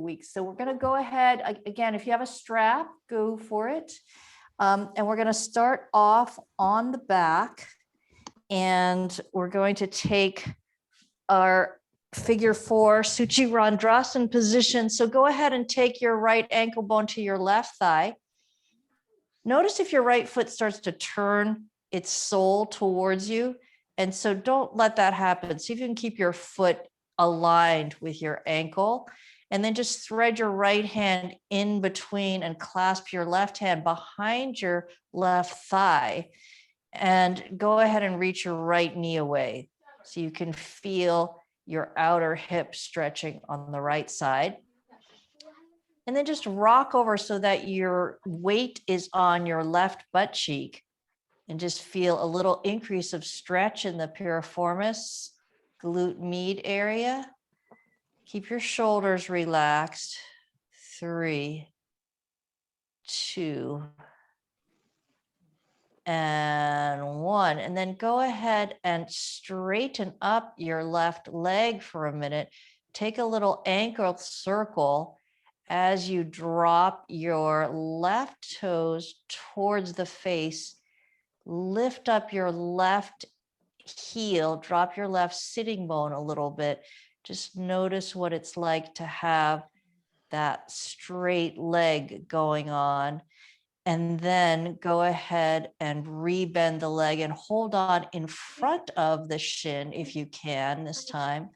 weeks. So we're going to go ahead again. If you have a strap, go for it. And we're going to start off on the back, and we're going to take our figure 4 Suchirandrasana position. So go ahead and take your right ankle bone to your left thigh. Notice if your right foot starts to turn its sole towards you. And so don't let that happen. See if you can keep your foot aligned with your ankle, and then just thread your right hand in between and clasp your left hand behind your left thigh, and go ahead and reach your right knee away so you can feel your outer hip stretching on the right side. And then just rock over so that your weight is on your left butt cheek, and just feel a little increase of stretch in the piriformis, glute med area. Keep your shoulders relaxed. 3, 2, and 1. And then go ahead and straighten up your left leg for a minute. Take a little ankle circle as you drop your left toes towards the face. Lift up your left heel, drop your left sitting bone a little bit. Just notice what it's like to have that straight leg going on. And then go ahead and rebend the leg and hold on in front of the shin if you can this time.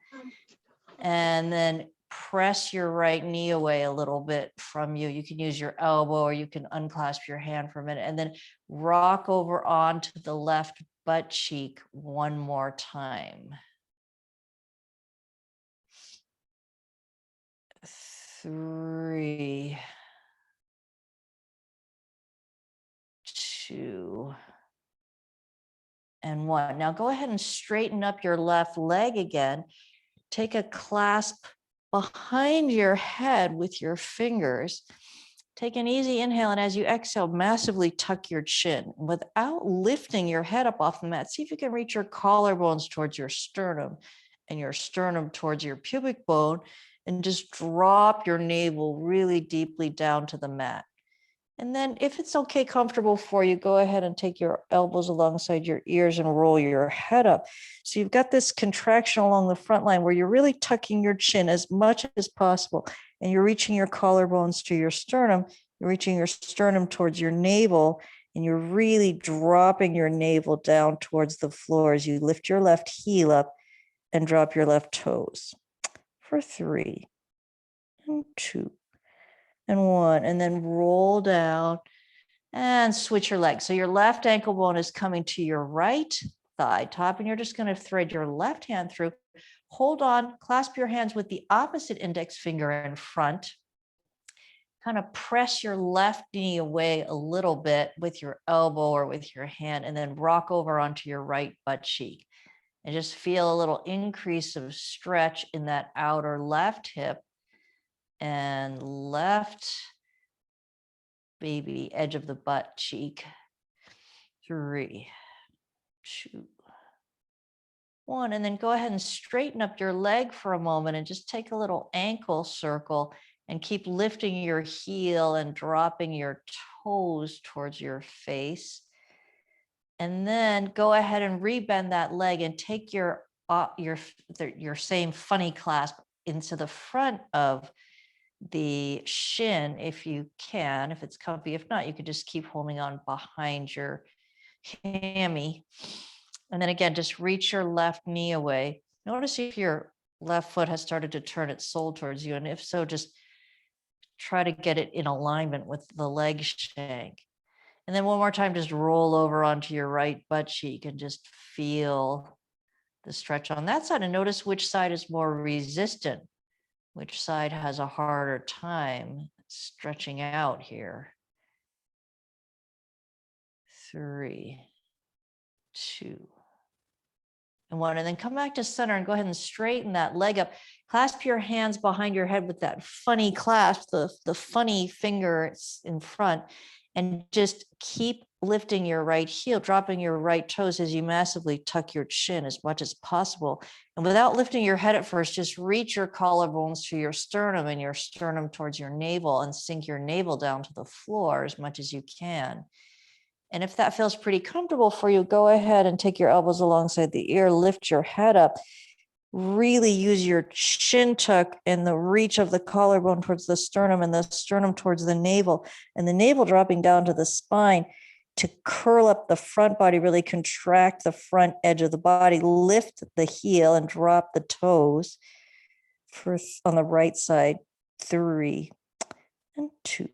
And then press your right knee away a little bit from you. You can use your elbow, or you can unclasp your hand for a minute, and then rock over onto the left butt cheek one more time. 3, 2, and 1. Now go ahead and straighten up your left leg again. Take a clasp behind your head with your fingers. Take an easy inhale, and as you exhale, massively tuck your chin without lifting your head up off the mat. See if you can reach your collarbones towards your sternum and your sternum towards your pubic bone, and just drop your navel really deeply down to the mat. And then if it's okay, comfortable for you, go ahead and take your elbows alongside your ears and roll your head up. So you've got this contraction along the front line where you're really tucking your chin as much as possible, and you're reaching your collarbones to your sternum. You're reaching your sternum towards your navel, and you're really dropping your navel down towards the floor as you lift your left heel up and drop your left toes for 3, and 2, and 1, and then roll down and switch your legs. So your left ankle bone is coming to your right thigh top, and you're just going to thread your left hand through. Hold on, clasp your hands with the opposite index finger in front. Kind of press your left knee away a little bit with your elbow or with your hand, and then rock over onto your right butt cheek. And just feel a little increase of stretch in that outer left hip and left baby edge of the butt cheek. 3, 2, 1. And then go ahead and straighten up your leg for a moment, and just take a little ankle circle, and keep lifting your heel and dropping your toes towards your face. And then go ahead and rebend that leg and take your same funny clasp into the front of the shin if you can, if it's comfy. If not, you could just keep holding on behind your hammy. And then again, just reach your left knee away. Notice if your left foot has started to turn its sole towards you. And if so, just try to get it in alignment with the leg shank. And then one more time, just roll over onto your right butt cheek and just feel the stretch on that side, and notice which side is more resistant, which side has a harder time stretching out here. 3, 2, and 1. And then come back to center and go ahead and straighten that leg up. Clasp your hands behind your head with that funny clasp, the funny finger in front, and just keep lifting your right heel, dropping your right toes as you massively tuck your chin as much as possible. And without lifting your head at first, just reach your collarbones to your sternum and your sternum towards your navel and sink your navel down to the floor as much as you can. And if that feels pretty comfortable for you, go ahead and take your elbows alongside the ear, lift your head up, really use your chin tuck and the reach of the collarbone towards the sternum and the sternum towards the navel, and the navel dropping down to the spine to curl up the front body, really contract the front edge of the body, lift the heel and drop the toes. First on the right side, 3 and 2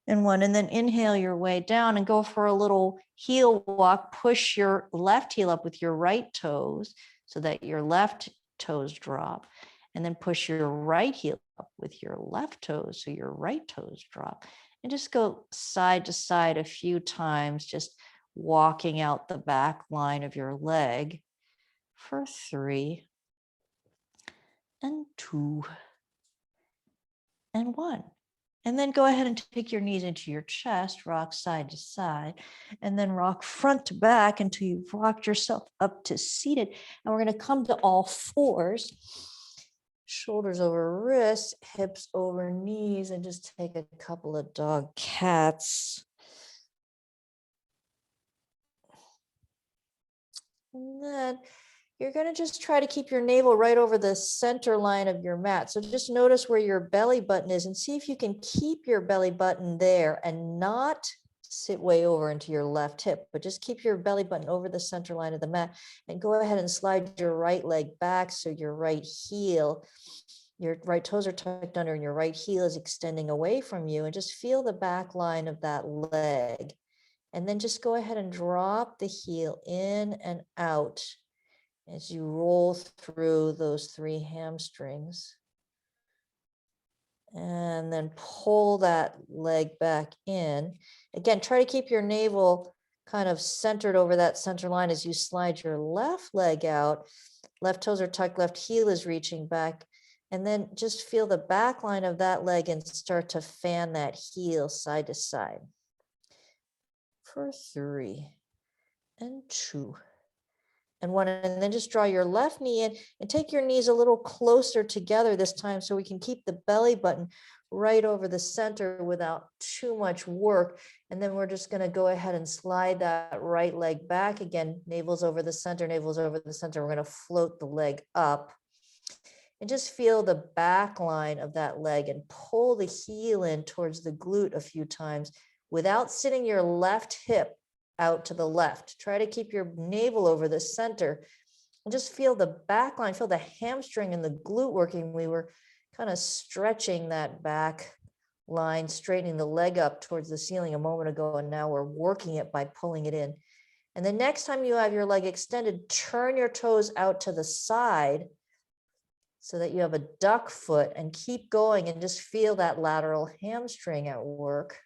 and 1, and then inhale your way down and go for a little heel walk. Push your left heel up with your right toes so that your left toes drop, and then push your right heel up with your left toes so your right toes drop, and just go side to side a few times, just walking out the back line of your leg for 3 and 2 and 1. And then go ahead and take your knees into your chest, rock side to side, and then rock front to back until you've rocked yourself up to seated. And we're going to come to all fours, shoulders over wrists, hips over knees, and just take a couple of dog cats. And then you're going to just try to keep your navel right over the center line of your mat. So just notice where your belly button is and see if you can keep your belly button there and not sit way over into your left hip, but just keep your belly button over the center line of the mat, and go ahead and slide your right leg back so your right heel, your right toes are tucked under and your right heel is extending away from you, and just feel the back line of that leg. And then just go ahead and drop the heel in and out as you roll through those 3 hamstrings. And then pull that leg back in. Again, try to keep your navel kind of centered over that center line as you slide your left leg out. Left toes are tucked, left heel is reaching back. And then just feel the back line of that leg and start to fan that heel side to side. For 3 and 2 and 1, and then just draw your left knee in and take your knees a little closer together this time so we can keep the belly button right over the center without too much work. And then we're just going to go ahead and slide that right leg back again. Navel's over the center, navel's over the center. We're going to float the leg up and just feel the back line of that leg and pull the heel in towards the glute a few times without sitting your left hip out to the left. Try to keep your navel over the center and just feel the back line, feel the hamstring and the glute working. We were kind of stretching that back line, straightening the leg up towards the ceiling a moment ago, and now we're working it by pulling it in. And the next time you have your leg extended, turn your toes out to the side so that you have a duck foot, and keep going and just feel that lateral hamstring at work.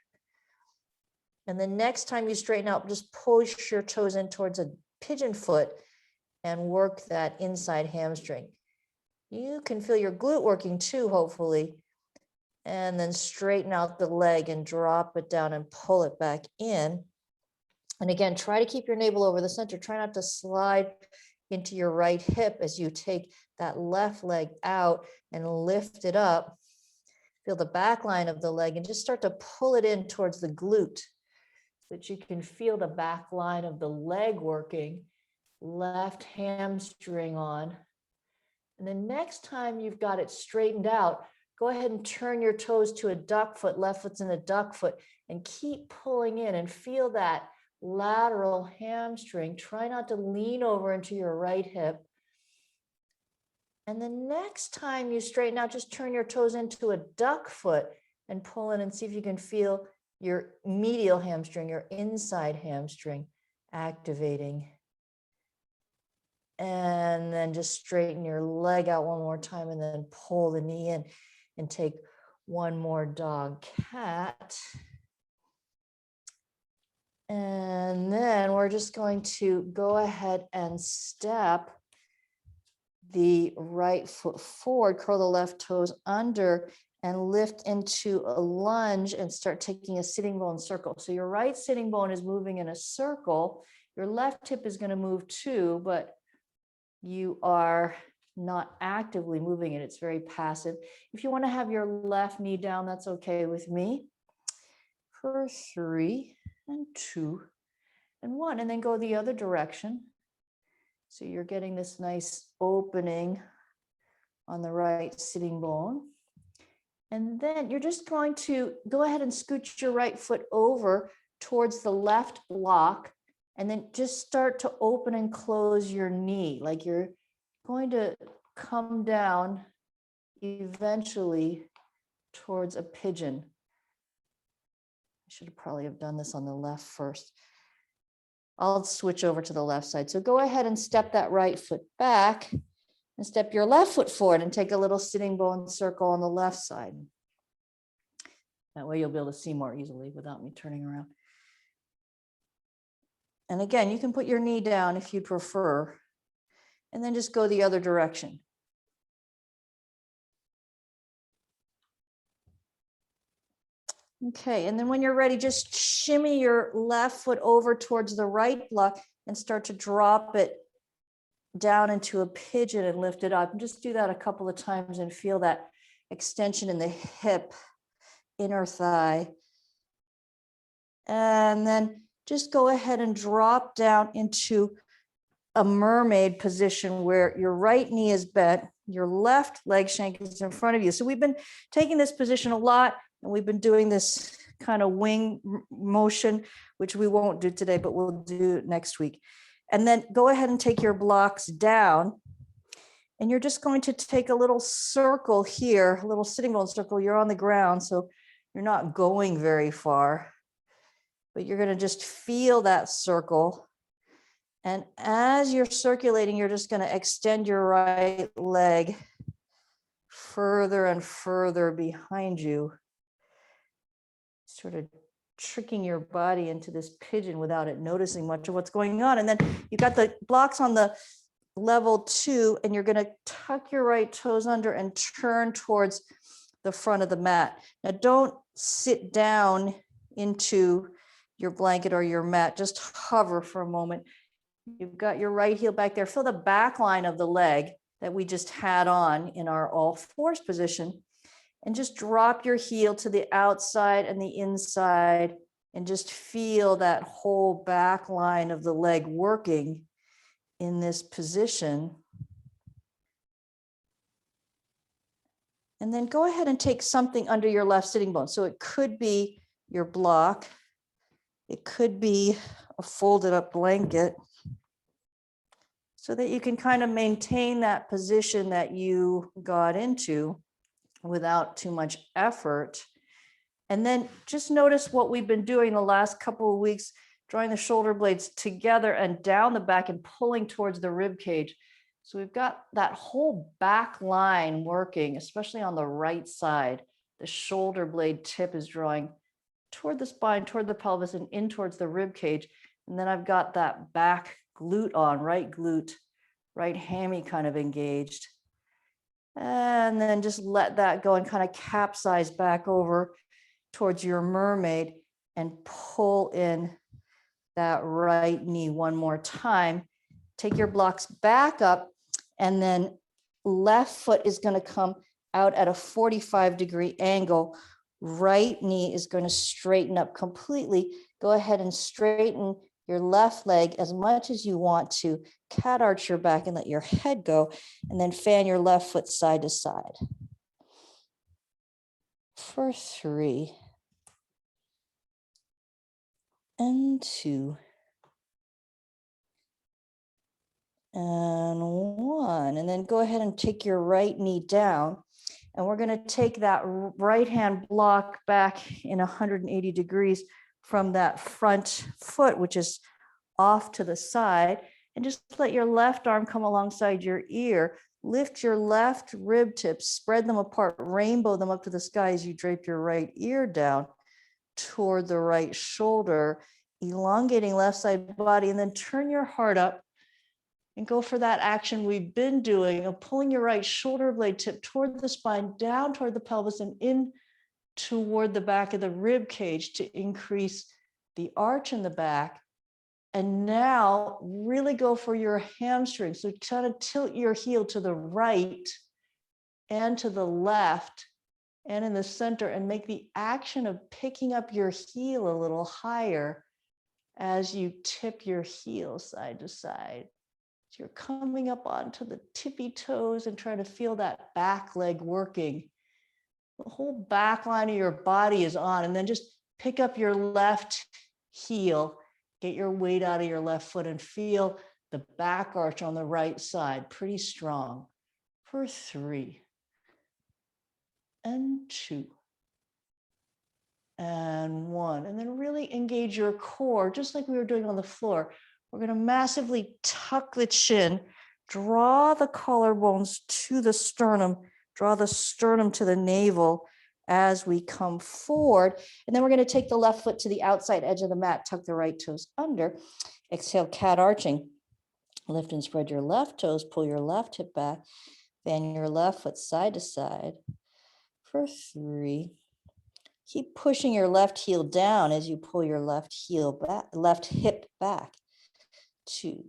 And the next time you straighten out, just push your toes in towards a pigeon foot and work that inside hamstring. You can feel your glute working too, hopefully. And then straighten out the leg and drop it down and pull it back in. And again, try to keep your navel over the center. Try not to slide into your right hip as you take that left leg out and lift it up. Feel the back line of the leg and just start to pull it in towards the glute, so that you can feel the back line of the leg working, left hamstring on. And the next time you've got it straightened out, go ahead and turn your toes to a duck foot, left foot's in a duck foot, and keep pulling in and feel that lateral hamstring. Try not to lean over into your right hip. And the next time you straighten out, just turn your toes into a duck foot and pull in and see if you can feel your medial hamstring, your inside hamstring activating. And then just straighten your leg out one more time and then pull the knee in and take one more dog cat. And then we're just going to go ahead and step the right foot forward, curl the left toes under, and lift into a lunge and start taking a sitting bone circle. So your right sitting bone is moving in a circle. Your left hip is going to move too, but you are not actively moving it. It's very passive. If you want to have your left knee down, that's okay with me. For 3 and 2 and 1, and then go the other direction. So you're getting this nice opening on the right sitting bone. And then you're just going to go ahead and scoot your right foot over towards the left block, and then just start to open and close your knee, like you're going to come down eventually towards a pigeon. I should have probably have done this on the left first. I'll switch over to the left side. So go ahead and step that right foot back and step your left foot forward and take a little sitting bone circle on the left side. That way you'll be able to see more easily without me turning around. And again, you can put your knee down if you prefer, and then just go the other direction. Okay, and then when you're ready, just shimmy your left foot over towards the right block and start to drop it down into a pigeon and lift it up. And just do that a couple of times and feel that extension in the hip, inner thigh. And then just go ahead and drop down into a mermaid position where your right knee is bent, your left leg shank is in front of you. So we've been taking this position a lot, and we've been doing this kind of wing motion, which we won't do today, but we'll do next week. And then go ahead and take your blocks down, and you're just going to take a little circle here, a little sitting bone circle. You're on the ground, so you're not going very far, but you're going to just feel that circle. And as you're circulating, you're just going to extend your right leg further and further behind you, sort of tricking your body into this pigeon without it noticing much of what's going on. And then you've got the blocks on the level 2, and you're going to tuck your right toes under and turn towards the front of the mat. Now, don't sit down into your blanket or your mat, just hover for a moment. You've got your right heel back there. Feel the back line of the leg that we just had on in our all fours position. And just drop your heel to the outside and the inside, and just feel that whole back line of the leg working in this position. And then go ahead and take something under your left sitting bone. So it could be your block. It could be a folded up blanket, so that you can kind of maintain that position that you got into without too much effort. And then just notice what we've been doing the last couple of weeks, drawing the shoulder blades together and down the back and pulling towards the rib cage. So we've got that whole back line working, especially on the right side. The shoulder blade tip is drawing toward the spine, toward the pelvis, and in towards the rib cage. And then I've got that back glute on, right glute, right hammy kind of engaged. And then just let that go and kind of capsize back over towards your mermaid and pull in that right knee one more time. Take your blocks back up, and then left foot is going to come out at a 45-degree angle. Right knee is going to straighten up completely. Go ahead and straighten your left leg as much as you want to. Cat arch your back and let your head go, and then fan your left foot side to side. For 3 and 2 and 1. And then go ahead and take your right knee down. And we're going to take that right hand block back in 180 degrees from that front foot, which is off to the side, and just let your left arm come alongside your ear. Lift your left rib tips, spread them apart, rainbow them up to the sky as you drape your right ear down toward the right shoulder, elongating left side body, and then turn your heart up And go for that action we've been doing of pulling your right shoulder blade tip toward the spine, down toward the pelvis, and in toward the back of the rib cage to increase the arch in the back. And now really go for your hamstrings. So try to tilt your heel to the right and to the left and in the center, and make the action of picking up your heel a little higher as you tip your heel side to side. So you're coming up onto the tippy toes and trying to feel that back leg working. The whole back line of your body is on, and then just pick up your left heel, get your weight out of your left foot, and feel the back arch on the right side, pretty strong, for 3 and 2 and 1. And then really engage your core, just like we were doing on the floor. We're going to massively tuck the chin, draw the collarbones to the sternum, draw the sternum to the navel as we come forward. And then we're going to take the left foot to the outside edge of the mat, tuck the right toes under. Exhale, cat arching. Lift and spread your left toes, pull your left hip back, fan your left foot side to side for 3. Keep pushing your left heel down as you pull your left heel back, left hip back. 2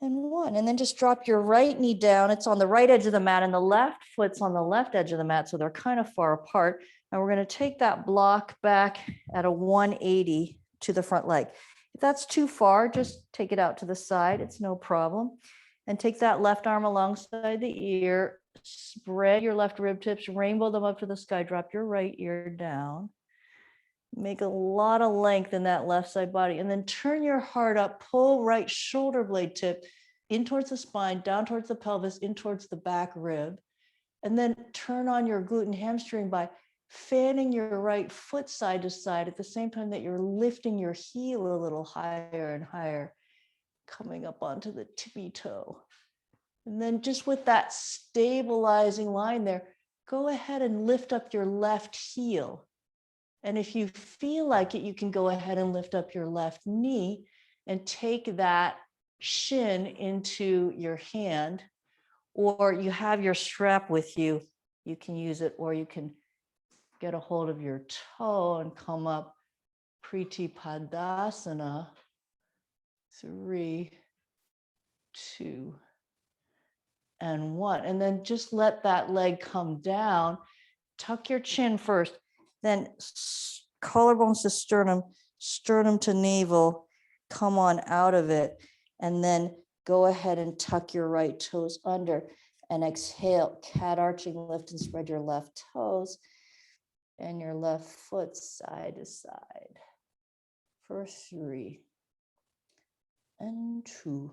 and 1. And then just drop your right knee down. It's on the right edge of the mat, and the left foot's on the left edge of the mat, so they're kind of far apart. And we're going to take that block back at a 180 to the front leg. If that's too far, just take it out to the side. It's no problem. And take that left arm alongside the ear. Spread your left rib tips, rainbow them up to the sky. Drop your right ear down. Make a lot of length in that left side body. And then turn your heart up, pull right shoulder blade tip in towards the spine, down towards the pelvis, in towards the back rib. And then turn on your glute and hamstring by fanning your right foot side to side at the same time that you're lifting your heel a little higher and higher, coming up onto the tippy toe. And then just with that stabilizing line there, go ahead and lift up your left heel. And if you feel like it, you can go ahead and lift up your left knee and take that shin into your hand, or you have your strap with you, you can use it, or you can get a hold of your toe and come up Priti Padasana. 3, 2 and 1. And then just let that leg come down. Tuck your chin first, then collarbones to sternum, sternum to navel, come on out of it. And then go ahead and tuck your right toes under and exhale, cat arching, lift and spread your left toes and your left foot side to side for 3 and 2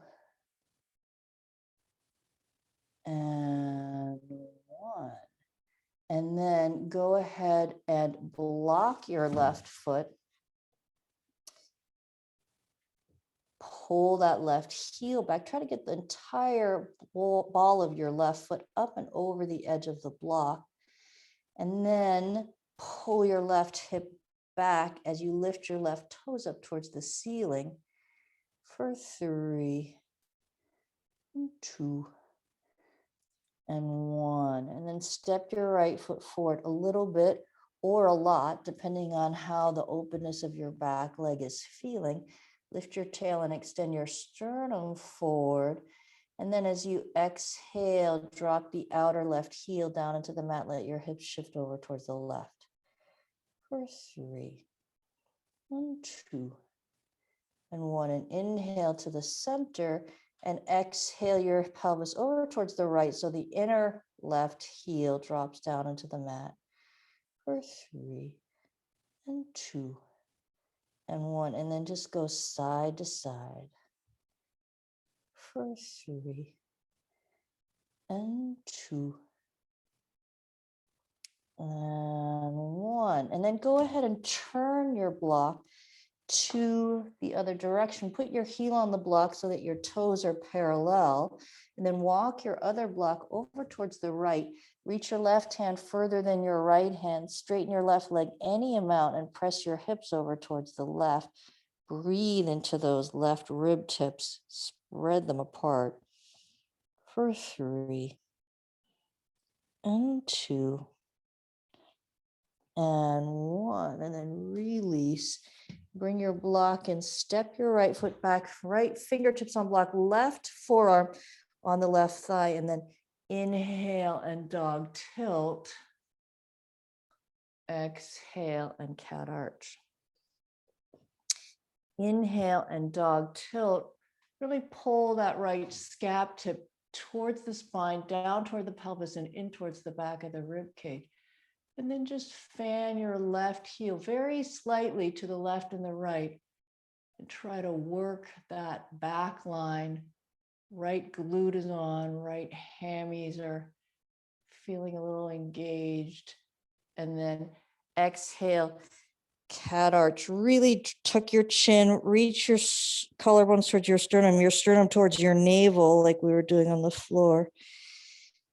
and 1. And then go ahead and block your left foot. Pull that left heel back. Try to get the entire ball of your left foot up and over the edge of the block. And then pull your left hip back as you lift your left toes up towards the ceiling for 3 and 2 and 1. And then step your right foot forward a little bit or a lot, depending on how the openness of your back leg is feeling. Lift your tail and extend your sternum forward. And then as you exhale, drop the outer left heel down into the mat. Let your hips shift over towards the left for 3 and 2 and 1. And inhale to the center and exhale your pelvis over towards the right. So the inner left heel drops down into the mat for 3 and 2 and 1. And then just go side to side for 3 and 2 and 1. And then go ahead and turn your block to the other direction. Put your heel on the block so that your toes are parallel, and then walk your other block over towards the right. Reach your left hand further than your right hand. Straighten your left leg any amount and press your hips over towards the left. Breathe into those left rib tips. spread them apart for 3 and 2 and 1, and then release. Bring your block and step your right foot back, right fingertips on block, left forearm on the left thigh, and then inhale and dog tilt. Exhale and cat arch. Inhale and dog tilt. Really pull that right scap tip towards the spine, down toward the pelvis and in towards the back of the rib cage. And then just fan your left heel very slightly to the left and the right. And try to work that back line. Right glute is on, right hammies are feeling a little engaged. And then exhale, cat arch. Really tuck your chin, reach your collarbones towards your sternum towards your navel, like we were doing on the floor.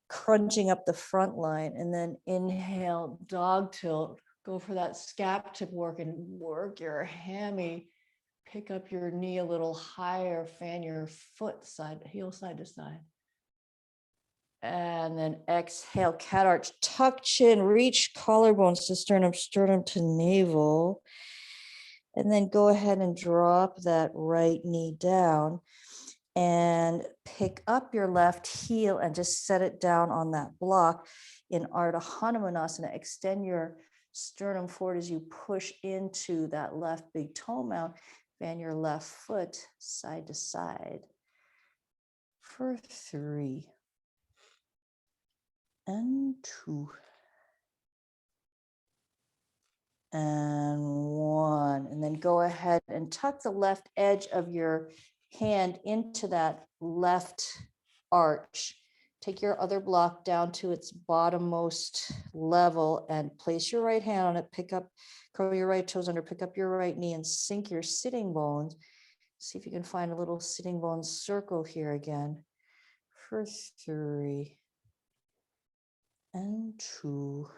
Crunching up the front line, and then inhale, dog tilt. Go for that scap tip work and work your hammy. Pick up your knee a little higher, fan your foot heel side to side. And then exhale, cat arch, tuck chin, reach collarbones to sternum to navel. And then go ahead and drop that right knee down and pick up your left heel and just set it down on that block in Ardha Hanumanasana. Extend your sternum forward as you push into that left big toe mount. Fan your left foot side to side for 3 and 2 and 1. And then go ahead and tuck the left edge of your hand into that left arch. Take your other block down to its bottommost level and place your right hand on it. Curl your right toes under, pick up your right knee and sink your sitting bones. See if you can find a little sitting bone circle here again for 3 and 2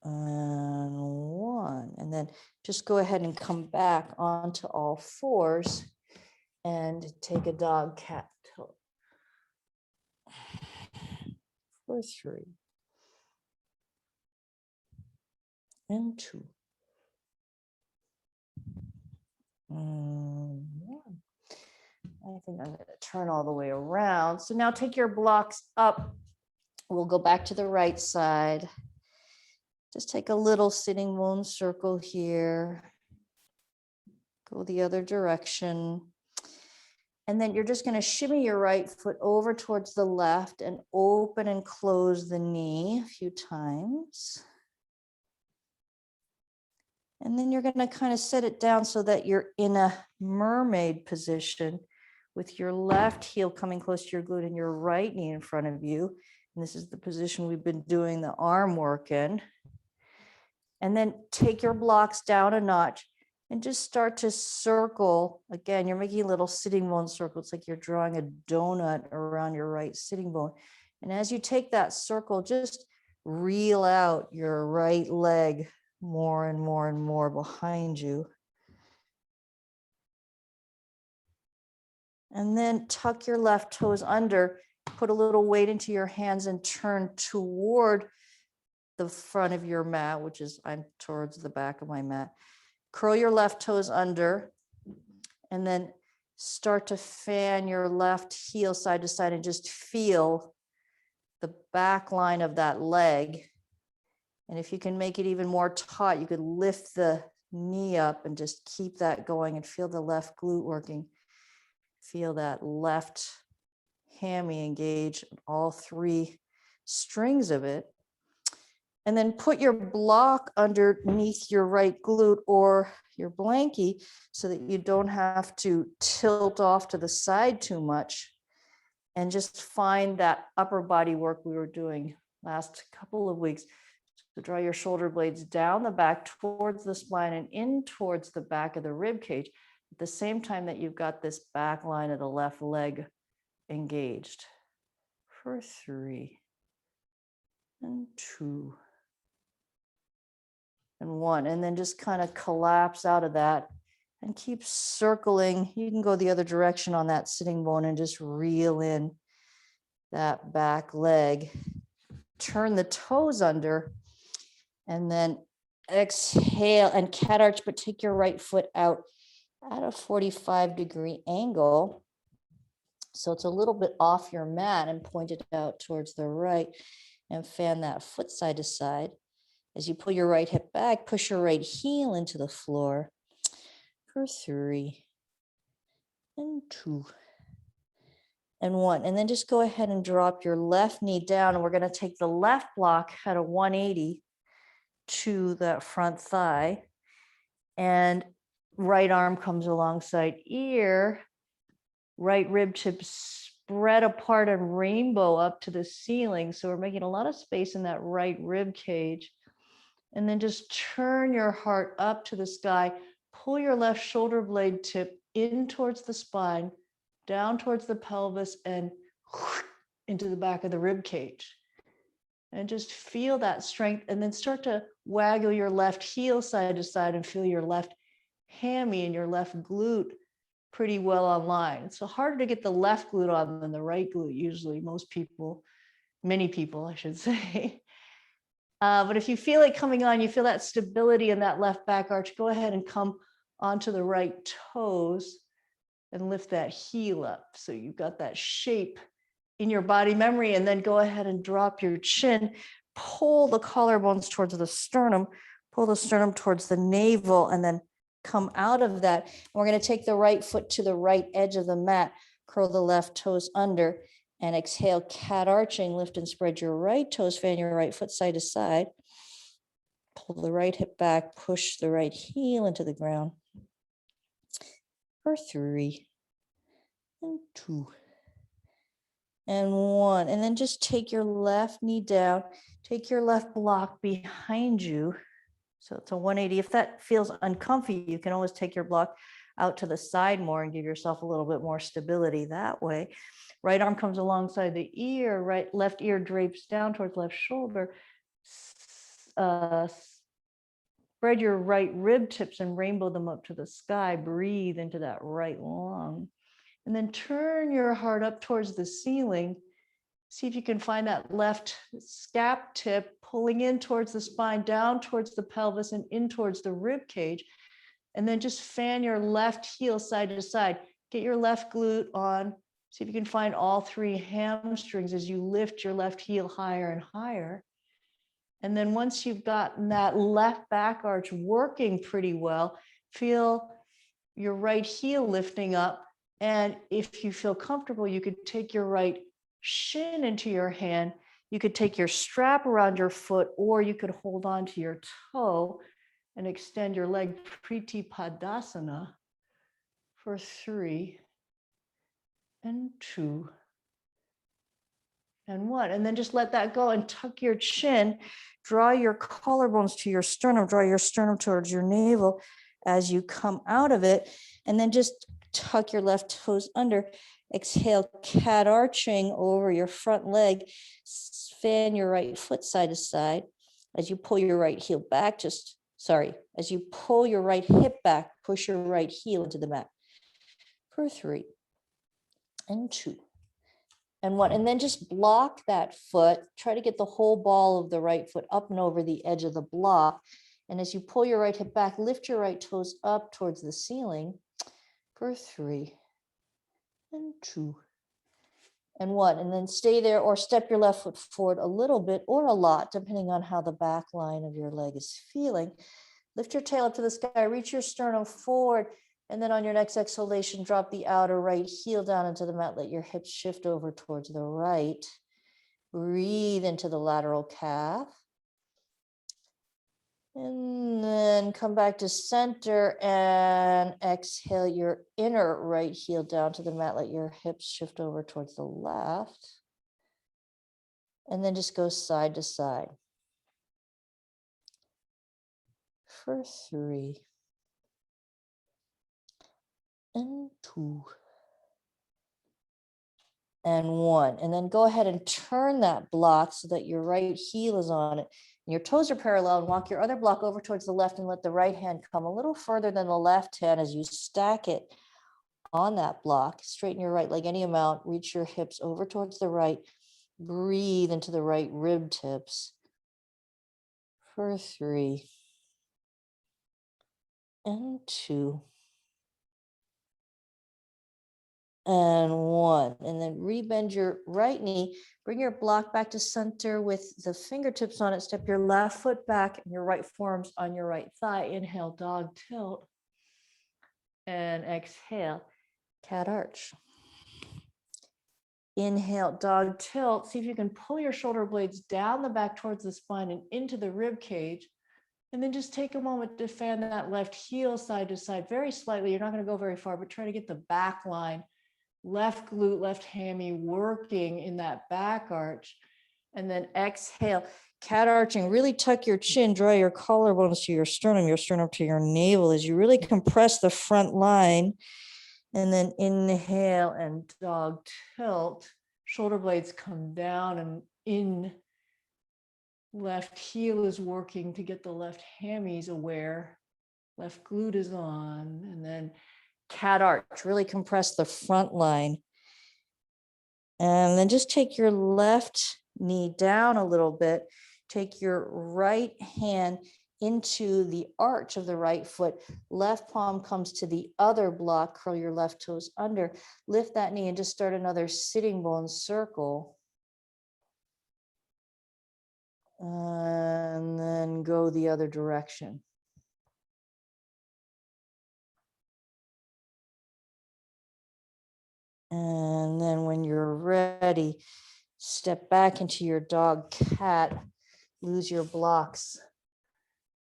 and 1. And then just go ahead and come back onto all fours and take a dog cat tilt for 3 and 2 and 1. I think I'm going to turn all the way around. So now take your blocks up. We'll go back to the right side. Just take a little sitting bone circle here. Go the other direction. And then you're just going to shimmy your right foot over towards the left and open and close the knee a few times. And then you're going to kind of set it down so that you're in a mermaid position with your left heel coming close to your glute and your right knee in front of you. And this is the position we've been doing the arm work in. And then take your blocks down a notch and just start to circle. Again, you're making a little sitting bone circle. It's like you're drawing a donut around your right sitting bone. And as you take that circle, just reel out your right leg more and more and more behind you. And then tuck your left toes under, put a little weight into your hands and turn toward the front of your mat, which is I'm towards the back of my mat. Curl your left toes under and then start to fan your left heel side to side and just feel the back line of that leg. And if you can make it even more taut, you could lift the knee up and just keep that going and feel the left glute working. Feel that left hammy engage, all 3 strings of it. And then put your block underneath your right glute or your blankie so that you don't have to tilt off to the side too much. And just find that upper body work we were doing last couple of weeks. So draw your shoulder blades down the back towards the spine and in towards the back of the rib cage at the same time that you've got this back line of the left leg engaged for 3 and 2 and 1. And then just kind of collapse out of that And keep circling. You can go the other direction on that sitting bone and just reel in that back leg. Turn the toes under and then exhale and cat arch, but take your right foot out at a 45-degree angle. So it's a little bit off your mat and point it out towards the right and fan that foot side to side. As you pull your right hip back, push your right heel into the floor for 3 and 2 and 1. And then just go ahead and drop your left knee down. And we're going to take the left block at a 180 to that front thigh. And right arm comes alongside ear, right rib tip spread apart and rainbow up to the ceiling. So we're making a lot of space in that right rib cage. And then just turn your heart up to the sky. Pull your left shoulder blade tip in towards the spine, down towards the pelvis, and into the back of the rib cage. And just feel that strength. And then start to waggle your left heel side to side and feel your left hammy and your left glute pretty well online. It's harder to get the left glute on than the right glute, usually, most people, many people, I should say. But if you feel it coming on, you feel that stability in that left back arch, go ahead and come onto the right toes and lift that heel up. So you've got that shape in your body memory, and then go ahead and drop your chin, pull the collarbones towards the sternum, pull the sternum towards the navel, and then come out of that. And we're going to take the right foot to the right edge of the mat, curl the left toes under, and exhale, cat arching, lift and spread your right toes, fan your right foot side to side. Pull the right hip back, push the right heel into the ground for 3 and 2 and 1. And then just take your left knee down, take your left block behind you. So it's a 180. If that feels uncomfy, you can always take your block out to the side more and give yourself a little bit more stability that way. Right arm comes alongside the ear, left ear drapes down towards left shoulder. Spread your right rib tips and rainbow them up to the sky. Breathe into that right lung. And then turn your heart up towards the ceiling. See if you can find that left scap tip pulling in towards the spine, down towards the pelvis, and in towards the rib cage. And then just fan your left heel side to side. Get your left glute on. See if you can find all 3 hamstrings as you lift your left heel higher and higher. And then once you've gotten that left back arch working pretty well, feel your right heel lifting up. And if you feel comfortable, you could take your right shin into your hand. You could take your strap around your foot, or you could hold on to your toe and extend your leg, Priti Padasana, for 3 and 2 and 1. And then just let that go and tuck your chin, draw your collarbones to your sternum, draw your sternum towards your navel as you come out of it. And then just tuck your left toes under. Exhale, cat arching over your front leg. Fan your right foot side to side. As you pull your right heel back, as you pull your right hip back, push your right heel into the mat for 3 and 2 and 1. And then just block that foot. Try to get the whole ball of the right foot up and over the edge of the block. And as you pull your right hip back, lift your right toes up towards the ceiling for 3 and 2 and 1. And then stay there, or step your left foot forward a little bit or a lot, depending on how the back line of your leg is feeling. Lift your tail up to the sky, reach your sternum forward, and then on your next exhalation, drop the outer right heel down into the mat. Let your hips shift over towards the right. Breathe into the lateral calf. And then come back to center and exhale your inner right heel down to the mat. Let your hips shift over towards the left. And then just go side to side for 3 and 2 and 1. And then go ahead and turn that block so that your right heel is on it. And your toes are parallel, and walk your other block over towards the left and let the right hand come a little further than the left hand as you stack it on that block. Straighten your right leg any amount, reach your hips over towards the right, breathe into the right rib tips for 3 and 2 and 1. And then rebend your right knee, bring your block back to center with the fingertips on it. Step your left foot back and your right forearms on your right thigh. Inhale, dog tilt, and exhale, cat arch. Inhale, dog tilt. See if you can pull your shoulder blades down the back towards the spine and into the rib cage. And then just take a moment to fan that left heel side to side very slightly. You're not going to go very far, but try to get the back line, left glute, left hammy working in that back arch. And then exhale, cat arching. Really tuck your chin, draw your collarbones to your sternum to your navel as you really compress the front line. And then inhale and dog tilt. Shoulder blades come down and in. Left heel is working to get the left hammies aware. Left glute is on. And then cat arch, really compress the front line. And then just take your left knee down a little bit. Take your right hand into the arch of the right foot. Left palm comes to the other block. Curl your left toes under. Lift that knee and just start another sitting bone circle. And then go the other direction. And then when you're ready, step back into your dog cat, lose your blocks,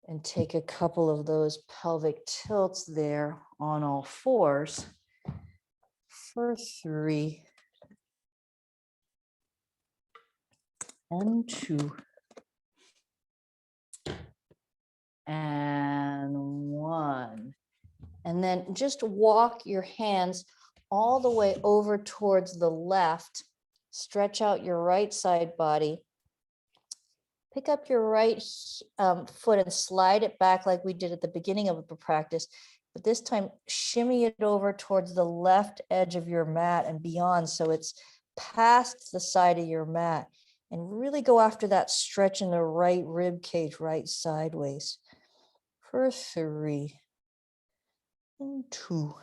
and take a couple of those pelvic tilts there on all fours for 3 and 2 and 1. And then just walk your hands all the way over towards the left. Stretch out your right side body. Pick up your right foot and slide it back like we did at the beginning of the practice. But this time, shimmy it over towards the left edge of your mat and beyond. So it's past the side of your mat. And really go after that stretch in the right rib cage, right sideways. For 3 and 2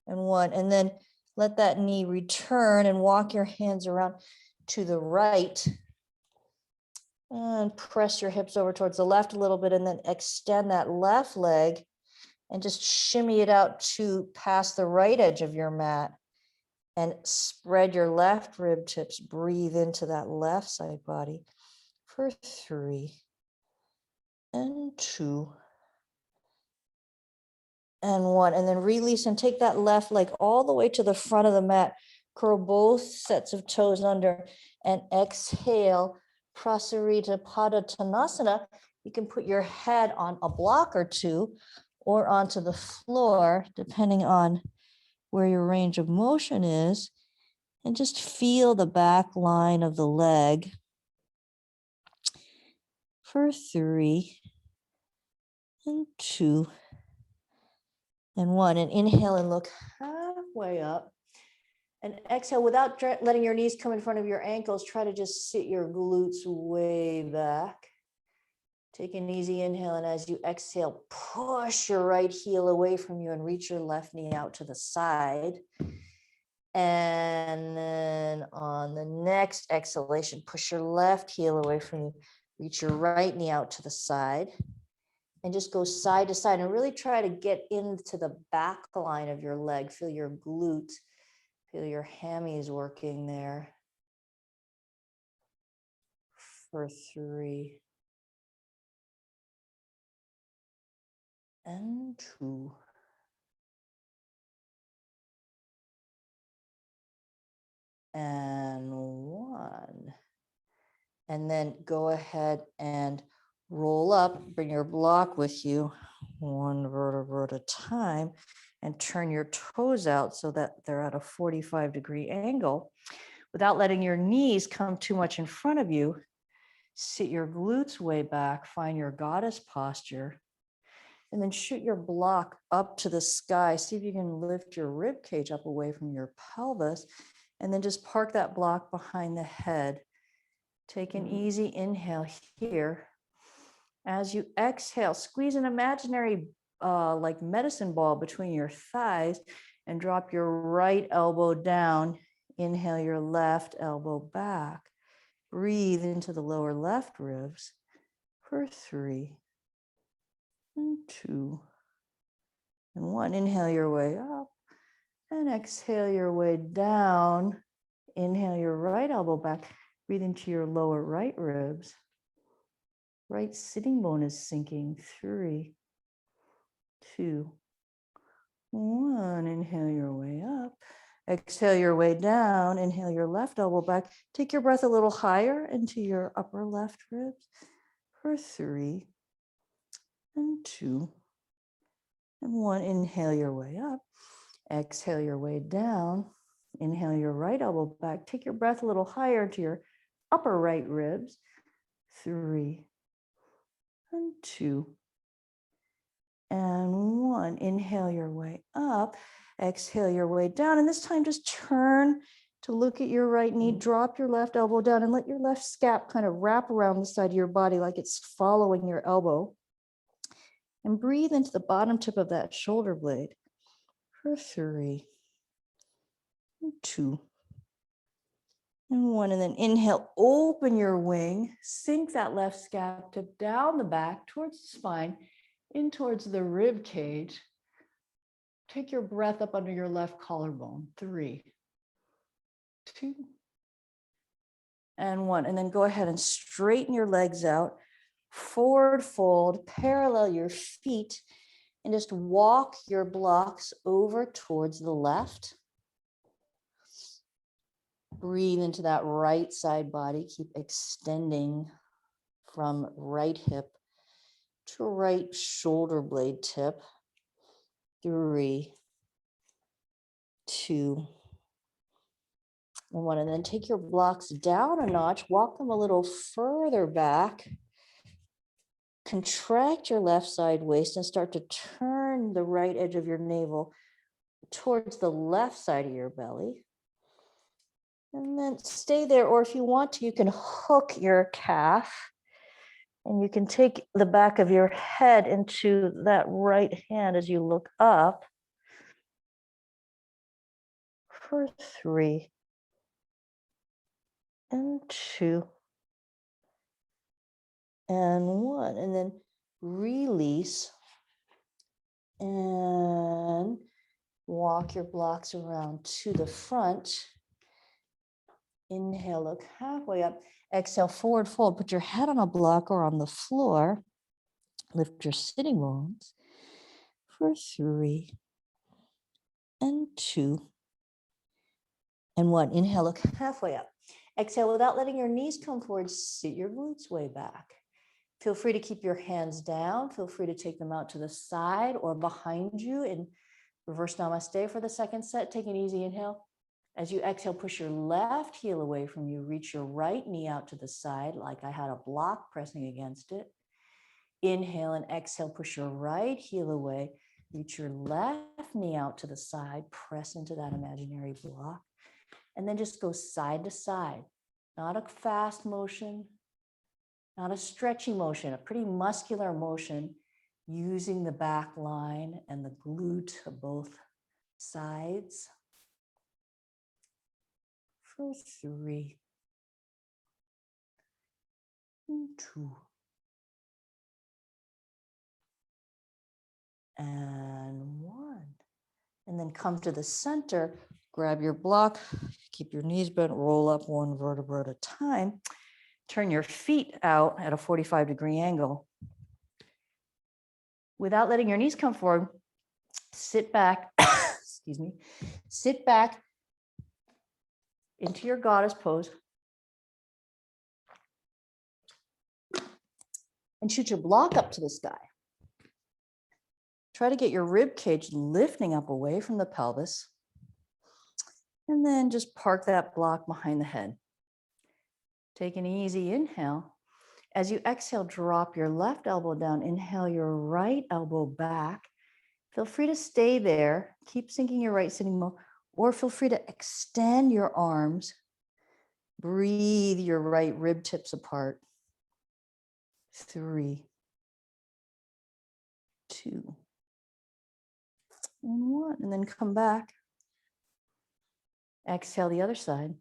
and 1. And then let that knee return and walk your hands around to the right. And press your hips over towards the left a little bit, and then extend that left leg and just shimmy it out to past the right edge of your mat. And spread your left rib tips. Breathe into that left side body for 3 and 2 and 1. And then release and take that left leg all the way to the front of the mat. Curl both sets of toes under and exhale. Prasarita Padottanasana. You can put your head on a block or two or onto the floor, depending on where your range of motion is, and just feel the back line of the leg for 3 and 2 and 1. And inhale and look halfway up. And exhale without letting your knees come in front of your ankles. Try to just sit your glutes way back. Take an easy inhale, and as you exhale, push your right heel away from you and reach your left knee out to the side. And then on the next exhalation, push your left heel away from you, reach your right knee out to the side, and just go side to side and really try to get into the back line of your leg. Feel your glutes. Feel your hammies working there for 3 and 2 and 1. And then go ahead and roll up, bring your block with you, 1 vertebra at a time, and turn your toes out so that they're at a 45-degree angle. Without letting your knees come too much in front of you, sit your glutes way back, find your goddess posture, and then shoot your block up to the sky. See if you can lift your rib cage up away from your pelvis, and then just park that block behind the head. Take an easy inhale here. As you exhale, squeeze an imaginary like medicine ball between your thighs and drop your right elbow down. Inhale your left elbow back. Breathe into the lower left ribs for 3 and 2 and 1. Inhale your way up and exhale your way down. Inhale your right elbow back. Breathe into your lower right ribs. Right sitting bone is sinking. 3, 2, 1. Inhale your way up. Exhale your way down. Inhale your left elbow back. Take your breath a little higher into your upper left ribs for 3 and 2 and 1. Inhale your way up. Exhale your way down. Inhale your right elbow back. Take your breath a little higher into your upper right ribs. 3 and 2 and 1. Inhale your way up. Exhale your way down. And this time just turn to look at your right knee. Drop your left elbow down and let your left scap kind of wrap around the side of your body like it's following your elbow. And breathe into the bottom tip of that shoulder blade for 3 and 2 and 1. And then inhale, open your wing, sink that left scap tip down the back towards the spine, in towards the rib cage. Take your breath up under your left collarbone. 3, 2 and 1. And then go ahead and straighten your legs out. Forward fold, parallel your feet, and just walk your blocks over towards the left. Breathe into that right side body. Keep extending from right hip to right shoulder blade tip. 3, 2 and 1. And then take your blocks down a notch. Walk them a little further back. Contract your left side waist and start to turn the right edge of your navel towards the left side of your belly. And then stay there, or if you want to, you can hook your calf and you can take the back of your head into that right hand as you look up for 3 and 2 and 1. And then release and walk your blocks around to the front. Inhale, look halfway up. Exhale, forward fold. Put your head on a block or on the floor. Lift your sitting bones for 3 and 2 and 1. Inhale, look halfway up. Exhale, without letting your knees come forward, sit your glutes way back. Feel free to keep your hands down. Feel free to take them out to the side or behind you in reverse namaste for the second set. Take an easy inhale. As you exhale, push your left heel away from you. Reach your right knee out to the side like I had a block pressing against it. Inhale and exhale, push your right heel away. Reach your left knee out to the side. Press into that imaginary block. And then just go side to side. Not a fast motion, not a stretchy motion, a pretty muscular motion using the back line and the glute of both sides. For 3 and 2 and 1. And then come to the center, grab your block, keep your knees bent, roll up one vertebra at a time. Turn your feet out at a 45-degree angle. Without letting your knees come forward, sit back, excuse me, sit back into your goddess pose and shoot your block up to the sky. Try to get your rib cage lifting up away from the pelvis. And then just park that block behind the head. Take an easy inhale. As you exhale, drop your left elbow down. Inhale your right elbow back. Feel free to stay there. Keep sinking your right sitting bone, or feel free to extend your arms. Breathe your right rib tips apart. 3, 2, and 1. And then come back. Exhale the other side.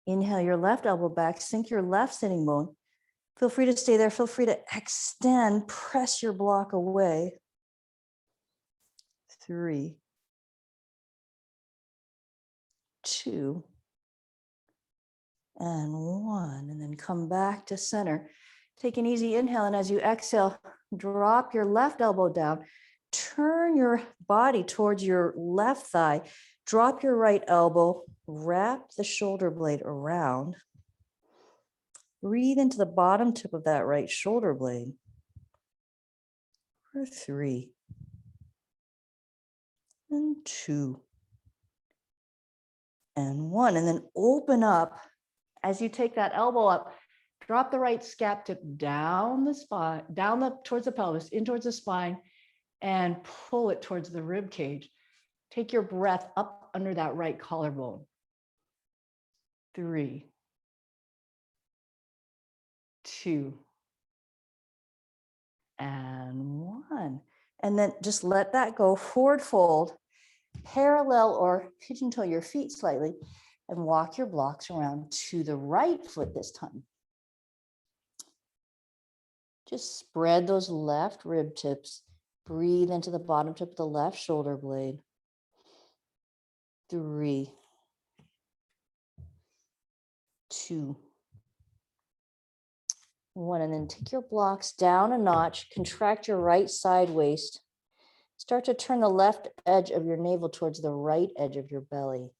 Inhale your left elbow back. Sink your left sitting bone. Feel free to stay there. Feel free to extend. Press your block away. 3, 2, and 1. And then come back to center. Take an easy inhale. And as you exhale, drop your left elbow down. Turn your body towards your left thigh. Drop your right elbow. Wrap the shoulder blade around. Breathe into the bottom tip of that right shoulder blade. For 3, and 2, and 1. And then open up. As you take that elbow up, drop the right scap tip down the spine, towards the pelvis, in towards the spine, and pull it towards the rib cage. Take your breath up under that right collarbone. 3, 2, and 1. And then just let that go. Forward fold, parallel or pigeon toe your feet slightly, and walk your blocks around to the right foot this time. Just spread those left rib tips. Breathe into the bottom tip of the left shoulder blade. 3, 2, 1. And then take your blocks down a notch. Contract your right side waist. Start to turn the left edge of your navel towards the right edge of your belly.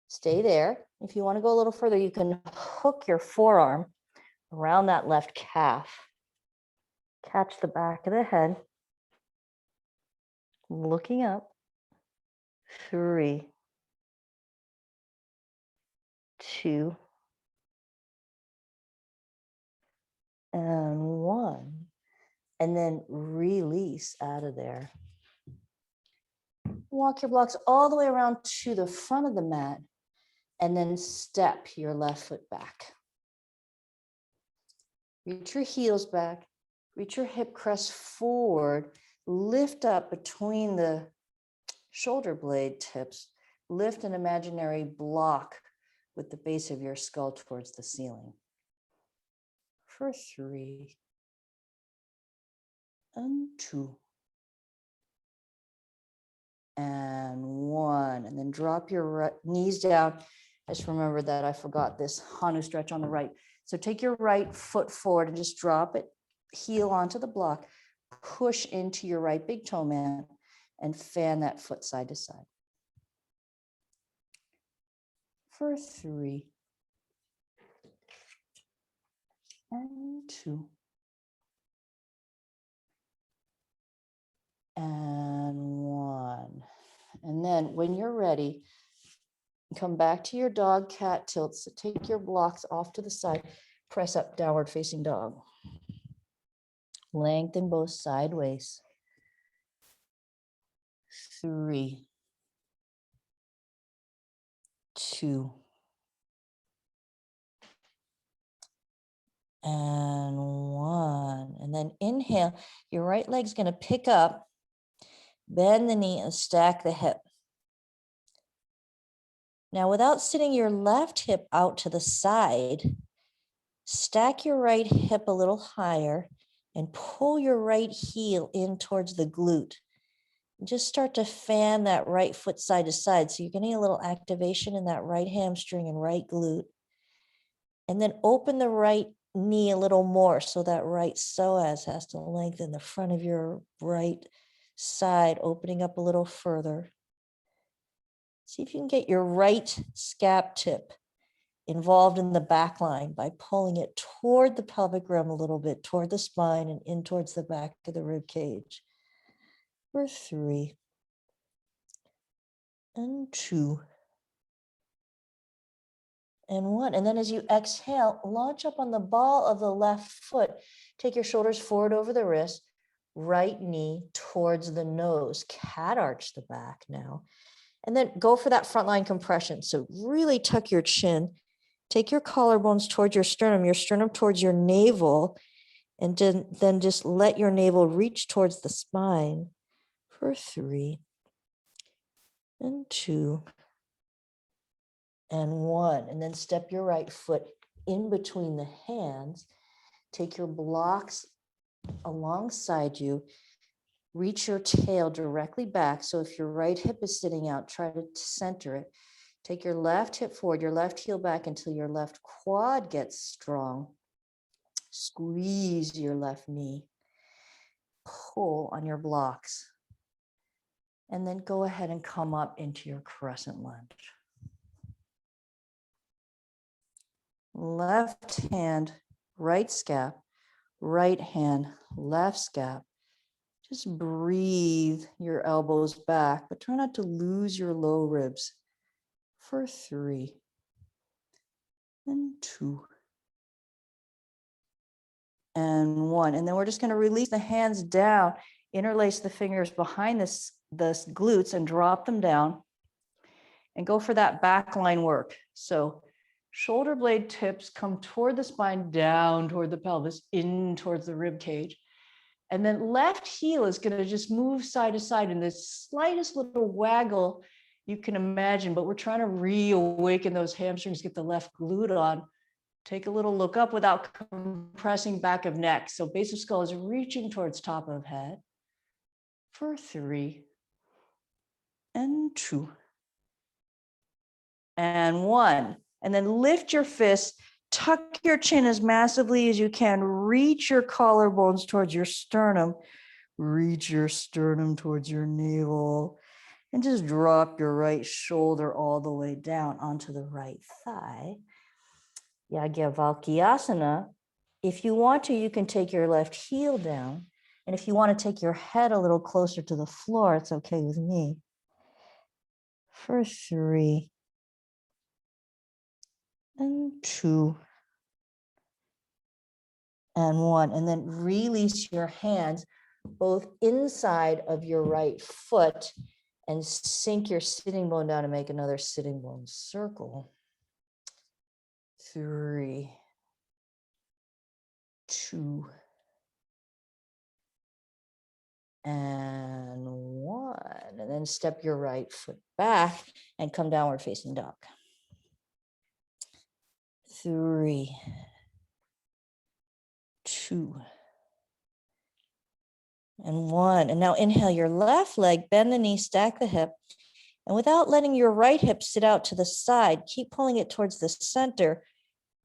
Stay there. If you want to go a little further, you can hook your forearm around that left calf. Catch the back of the head. Looking up. 3, 2, and 1. And then release out of there. Walk your blocks all the way around to the front of the mat, and then step your left foot back. Reach your heels back. Reach your hip crest forward. Lift up between the shoulder blade tips. Lift an imaginary block with the base of your skull towards the ceiling. For 3, and 2, and 1. And then drop your knees down. Just remember that I forgot this Hanu stretch on the right. So take your right foot forward and just drop it, heel onto the block, push into your right big toe mat, and fan that foot side to side. For 3, and 2, and 1. And then when you're ready, come back to your dog cat tilt. So take your blocks off to the side, press up, downward facing dog. Lengthen both sideways. 3, 2, and 1. And then inhale, your right leg's going to pick up, bend the knee, and stack the hip. Now, without sitting your left hip out to the side, stack your right hip a little higher and pull your right heel in towards the glute. And just start to fan that right foot side to side. So you're getting a little activation in that right hamstring and right glute. And then open the right knee a little more so that right psoas has to lengthen the front of your right side, opening up a little further. See if you can get your right scap tip involved in the back line by pulling it toward the pelvic rim a little bit, toward the spine and in towards the back of the rib cage. For 3 and 2 and 1. And then as you exhale, launch up on the ball of the left foot. Take your shoulders forward over the wrist, right knee towards the nose. Cat arch the back now. And then go for that frontline compression. So really tuck your chin. Take your collarbones towards your sternum towards your navel, and then just let your navel reach towards the spine for 3 and 2 and 1. And then step your right foot in between the hands. Take your blocks alongside you. Reach your tail directly back. So if your right hip is sitting out, try to center it. Take your left hip forward, your left heel back until your left quad gets strong. Squeeze your left knee. Pull on your blocks. And then go ahead and come up into your crescent lunge. Left hand, right scap, right hand, left scap. Just breathe your elbows back, but try not to lose your low ribs. For 3 and 2 and 1. And then we're just going to release the hands down, interlace the fingers behind the glutes and drop them down and go for that back line work. So shoulder blade tips come toward the spine, down toward the pelvis, in towards the rib cage. And then left heel is going to just move side to side in the slightest little waggle you can imagine, but we're trying to reawaken those hamstrings, get the left glute on. Take a little look up without compressing back of neck. So base of skull is reaching towards top of head for 3 and 2 and 1. And then lift your fists, tuck your chin as massively as you can, reach your collarbones towards your sternum, reach your sternum towards your navel, and just drop your right shoulder all the way down onto the right thigh. Yajnavalkyasana. If you want to, you can take your left heel down. And if you want to take your head a little closer to the floor, it's okay with me. For 3 and 2 and 1. And then release your hands both inside of your right foot and sink your sitting bone down and make another sitting bone circle. 3, 2 and 1. And then step your right foot back and come downward facing dog. 3, 2 and 1. And now inhale your left leg, bend the knee, stack the hip. And without letting your right hip sit out to the side, keep pulling it towards the center,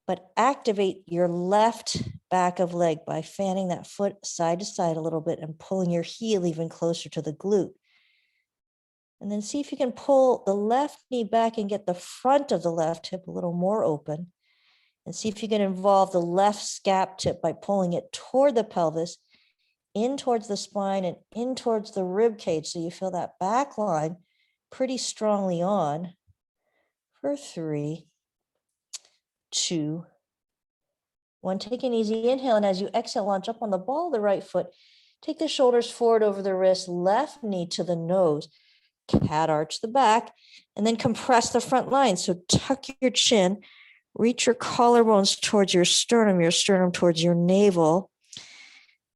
but activate your left back of leg by fanning that foot side to side a little bit and pulling your heel even closer to the glute. And then see if you can pull the left knee back and get the front of the left hip a little more open. And see if you can involve the left scap tip by pulling it toward the pelvis, in towards the spine and in towards the rib cage. So you feel that back line pretty strongly on. For 3, 2, 1. Take an easy inhale. And as you exhale, launch up on the ball of the right foot. Take the shoulders forward over the wrist, left knee to the nose. Cat arch the back, and then compress the front line. So tuck your chin, reach your collarbones towards your sternum towards your navel.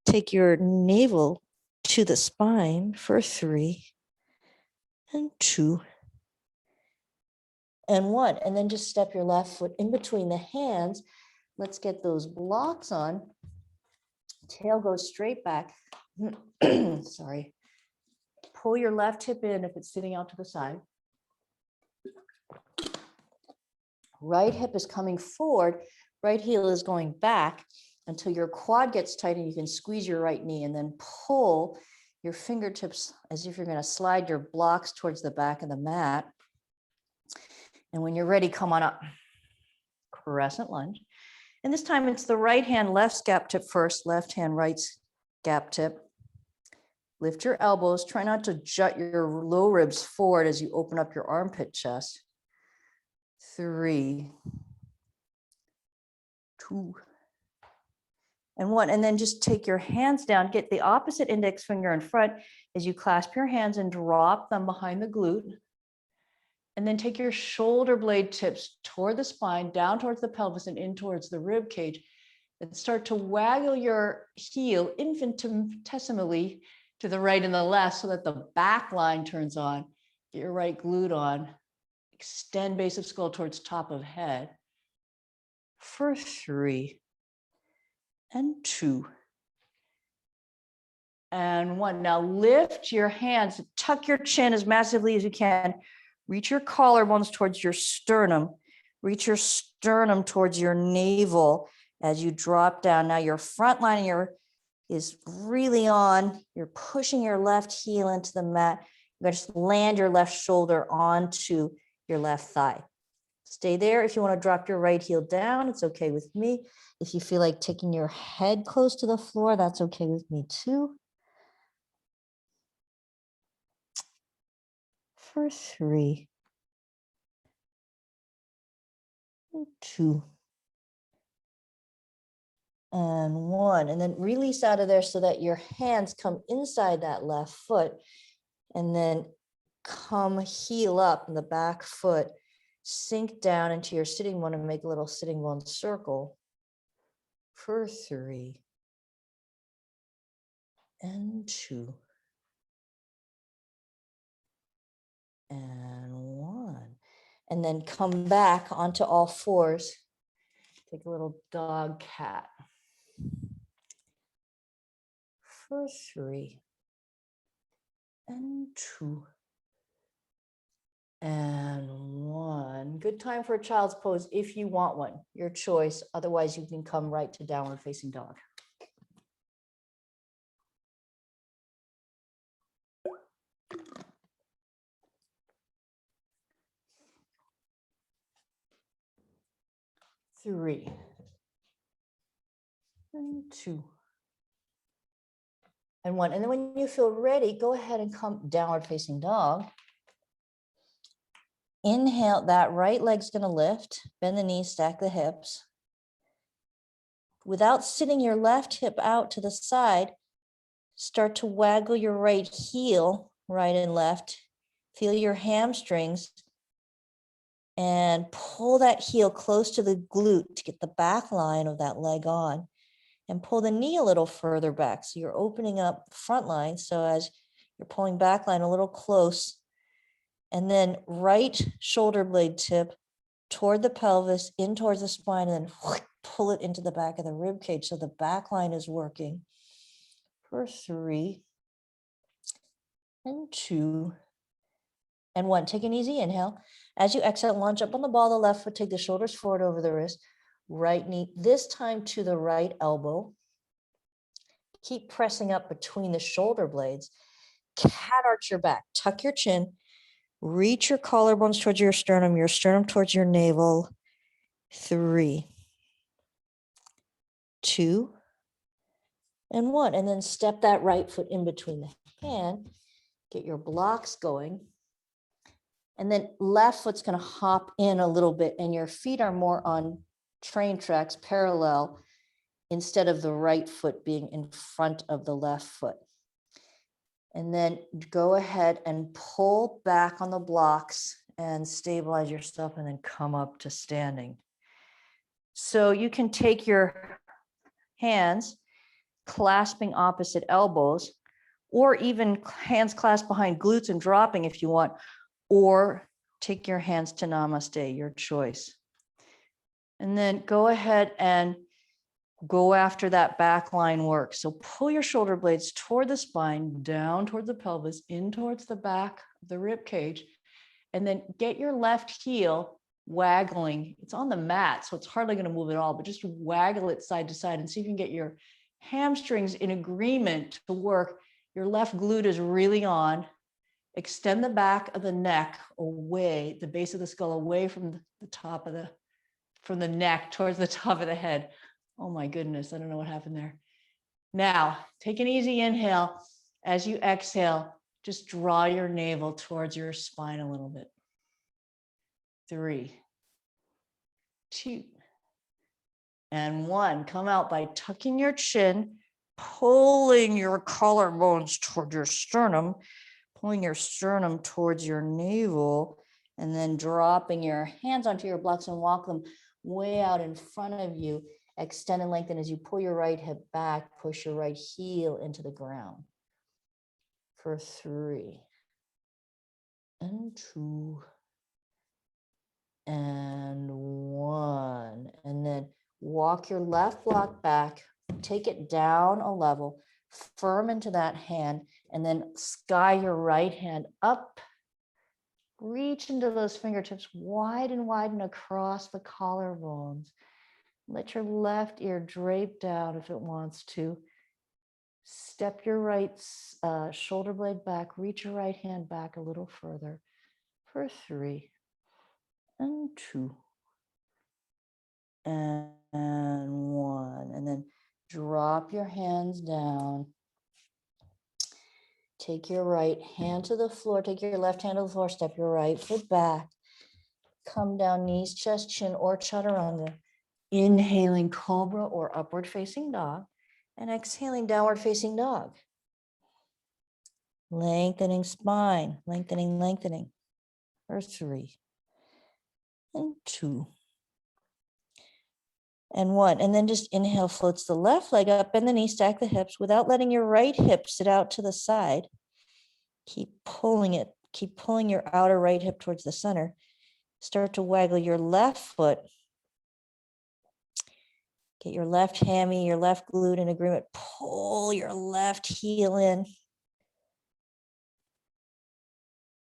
Take your navel to the spine for 3 and 2 and 1. And then just step your left foot in between the hands. Let's get those blocks on. Tail goes straight back. Sorry. Pull your left hip in if it's sitting out to the side. Right hip is coming forward. Right heel is going back until your quad gets tight and you can squeeze your right knee and then pull your fingertips as if you're going to slide your blocks towards the back of the mat. And when you're ready, come on up. crescent lunge. And this time it's the right hand, left scap tip first, left hand, right scap tip. Lift your elbows. Try not to jut your low ribs forward as you open up your armpit chest. 3, 2, and 1. And then just take your hands down. Get the opposite index finger in front as you clasp your hands and drop them behind the glute. And then take your shoulder blade tips toward the spine, down towards the pelvis and in towards the rib cage. And start to waggle your heel infinitesimally to the right and the left so that the back line turns on. Get your right glute on. Extend base of skull towards top of head. For 3, and 2, and 1. Now lift your hands, tuck your chin as massively as you can. Reach your collarbones towards your sternum. Reach your sternum towards your navel as you drop down. Now your front line is really on. You're pushing your left heel into the mat. You're going to just land your left shoulder onto your left thigh. Stay there. If you want to drop your right heel down, it's okay with me. If you feel like taking your head close to the floor, that's okay with me too. For 3, 2, and 1. And then release out of there so that your hands come inside that left foot and then come heel up in the back foot. Sink down into your sitting bone and make a little sitting bone circle. For 3, and 2, and 1. And then come back onto all fours. Take a little dog cat. For 3, and 2, and 1. Good time for a child's pose if you want one, your choice. Otherwise, you can come right to downward facing dog. Three, and 2, and 1. And then when you feel ready, go ahead and come downward facing dog. Inhale, that right leg's going to lift. Bend the knees, stack the hips. Without sitting your left hip out to the side, start to waggle your right heel, right and left. Feel your hamstrings and pull that heel close to the glute to get the back line of that leg on. And pull the knee a little further back. So you're opening up the front line. So as you're pulling back line a little close, and then right shoulder blade tip toward the pelvis, in towards the spine, and then pull it into the back of the rib cage. So the back line is working. For 3, and 2, and 1. Take an easy inhale. As you exhale, launch up on the ball of the left foot, take the shoulders forward over the wrist, right knee, this time to the right elbow. Keep pressing up between the shoulder blades. Cat arch your back, tuck your chin, reach your collarbones towards your sternum towards your navel. 3, 2, and 1. And then step that right foot in between the hand. Get your blocks going. And then left foot's going to hop in a little bit, and your feet are more on train tracks parallel instead of the right foot being in front of the left foot. And then go ahead and pull back on the blocks and stabilize yourself and then come up to standing. So you can take your hands clasping opposite elbows, or even hands clasped behind glutes and dropping if you want, or take your hands to namaste, your choice. And then go ahead and go after that back line work. So pull your shoulder blades toward the spine, down toward the pelvis, in towards the back of the rib cage, and then get your left heel waggling. It's on the mat, so it's hardly going to move at all, but just waggle it side to side and see if you can get your hamstrings in agreement to work. Your left glute is really on. Extend the back of the neck away, the base of the skull away from the top of the from the neck towards the top of the head. Oh my goodness, I don't know what happened there. Now, take an easy inhale. As you exhale, just draw your navel towards your spine a little bit. 3, 2, and 1. Come out by tucking your chin, pulling your collarbones toward your sternum, pulling your sternum towards your navel, and then dropping your hands onto your blocks and walk them way out in front of you. Extend and lengthen as you pull your right hip back, push your right heel into the ground. For 3, and 2, and 1. And then walk your left block back, take it down a level, firm into that hand, and then sky your right hand up. Reach into those fingertips, widen across the collarbones. Let your left ear drape down if it wants to. Step your right shoulder blade back, reach your right hand back a little further. For 3, and 2, and 1. And then drop your hands down. Take your right hand to the floor, take your left hand to the floor, step your right foot back. Come down, knees, chest, chin, or chaturanga. Inhaling cobra or upward facing dog, and exhaling downward facing dog. Lengthening spine, lengthening. For 3, and 2, and 1. And then just inhale, floats the left leg up, bend the knee, stack the hips without letting your right hip sit out to the side. Keep pulling it, keep pulling your outer right hip towards the center. Start to waggle your left foot. Get your left hammy, your left glute in agreement. Pull your left heel in.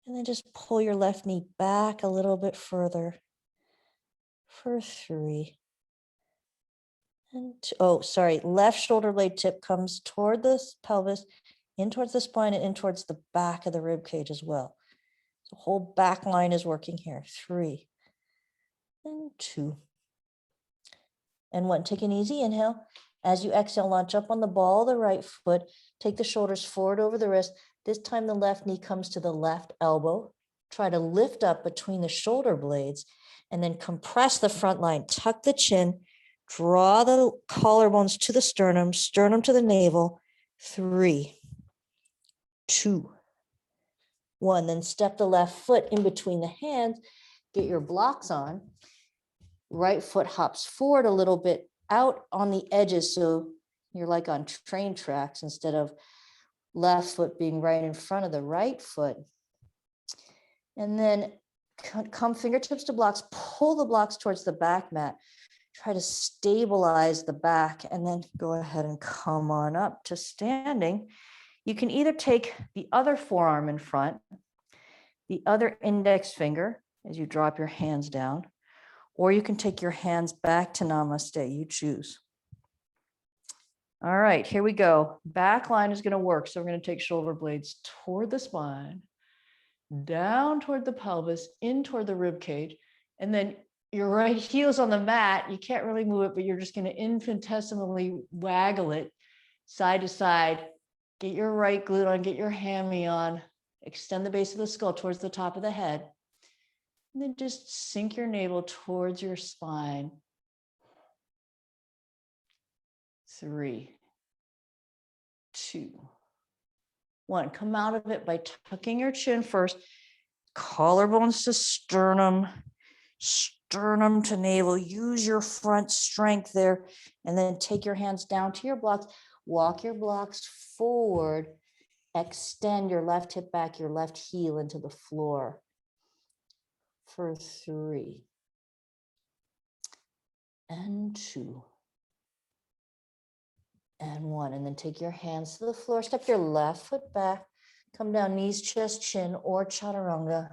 And then just pull your left knee back a little bit further. For 3, and 2. Left shoulder blade tip comes toward the pelvis, in towards the spine, and in towards the back of the rib cage as well. The whole back line is working here. 3, and 2, and 1. Take an easy inhale. As you exhale, launch up on the ball of the right foot. Take the shoulders forward over the wrist. This time the left knee comes to the left elbow. Try to lift up between the shoulder blades and then compress the front line. Tuck the chin. Draw the collarbones to the sternum, sternum to the navel. 3, 2, 1. Then step the left foot in between the hands. Get your blocks on. Right foot hops forward a little bit out on the edges, so you're like on train tracks instead of left foot being right in front of the right foot. And then come fingertips to blocks, pull the blocks towards the back mat. Try to stabilize the back and then go ahead and come on up to standing. You can either take the other forearm in front, the other index finger as you drop your hands down, or you can take your hands back to namaste, you choose. All right, here we go. Back line is gonna work. So we're gonna take shoulder blades toward the spine, down toward the pelvis, in toward the rib cage, and then your right heel's on the mat. You can't really move it, but you're just gonna infinitesimally waggle it side to side. Get your right glute on, get your hammy on, extend the base of the skull towards the top of the head. And then just sink your navel towards your spine. 3, 2, 1. Come out of it by tucking your chin first. Collarbones to sternum, sternum to navel. Use your front strength there. And then take your hands down to your blocks. Walk your blocks forward. Extend your left hip back, your left heel into the floor. For 3, and 2, and 1. And then take your hands to the floor, step your left foot back, come down, knees, chest, chin, or chaturanga.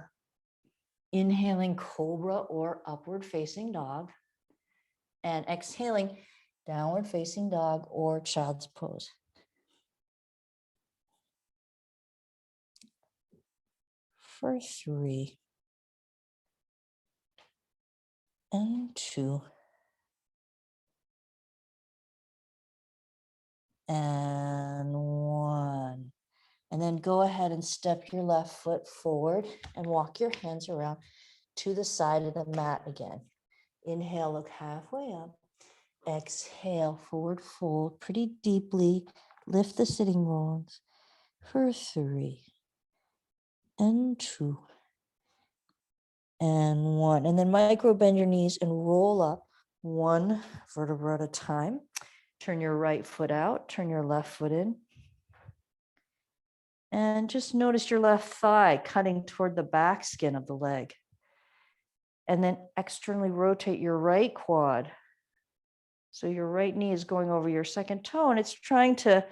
Inhaling cobra or upward facing dog, and exhaling downward facing dog or child's pose. For 3, and 2, and 1. And then go ahead and step your left foot forward and walk your hands around to the side of the mat again. Inhale, look halfway up. Exhale, forward fold pretty deeply. Lift the sitting bones for 3 and 2 and 1. And then micro bend your knees and roll up 1 vertebra at a time. Turn your right foot out, turn your left foot in. And just notice your left thigh cutting toward the back skin of the leg. And then externally rotate your right quad. So your right knee is going over your second toe and it's trying to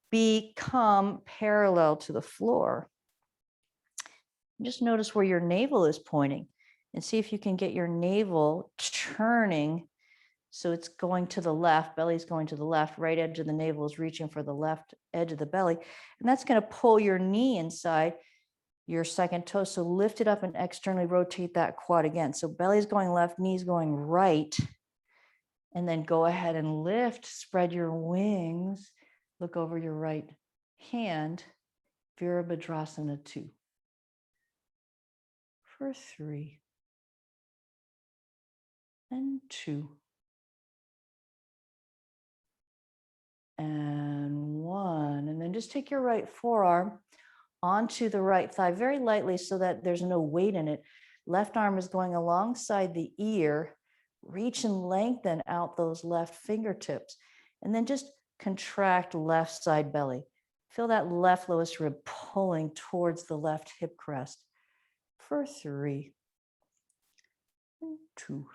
become parallel to the floor. Just notice where your navel is pointing and see if you can get your navel turning so it's going to the left, belly's going to the left, right edge of the navel is reaching for the left edge of the belly. And that's going to pull your knee inside your second toe. So lift it up and externally rotate that quad again. So belly's going left, knee's going right. And then go ahead and lift, spread your wings, look over your right hand, Virabhadrasana 2. For 3 and 2 and 1. And then just take your right forearm onto the right thigh very lightly so that there's no weight in it. Left arm is going alongside the ear. Reach and lengthen out those left fingertips. And then just contract left side belly. Feel that left lowest rib pulling towards the left hip crest. For 3 and 2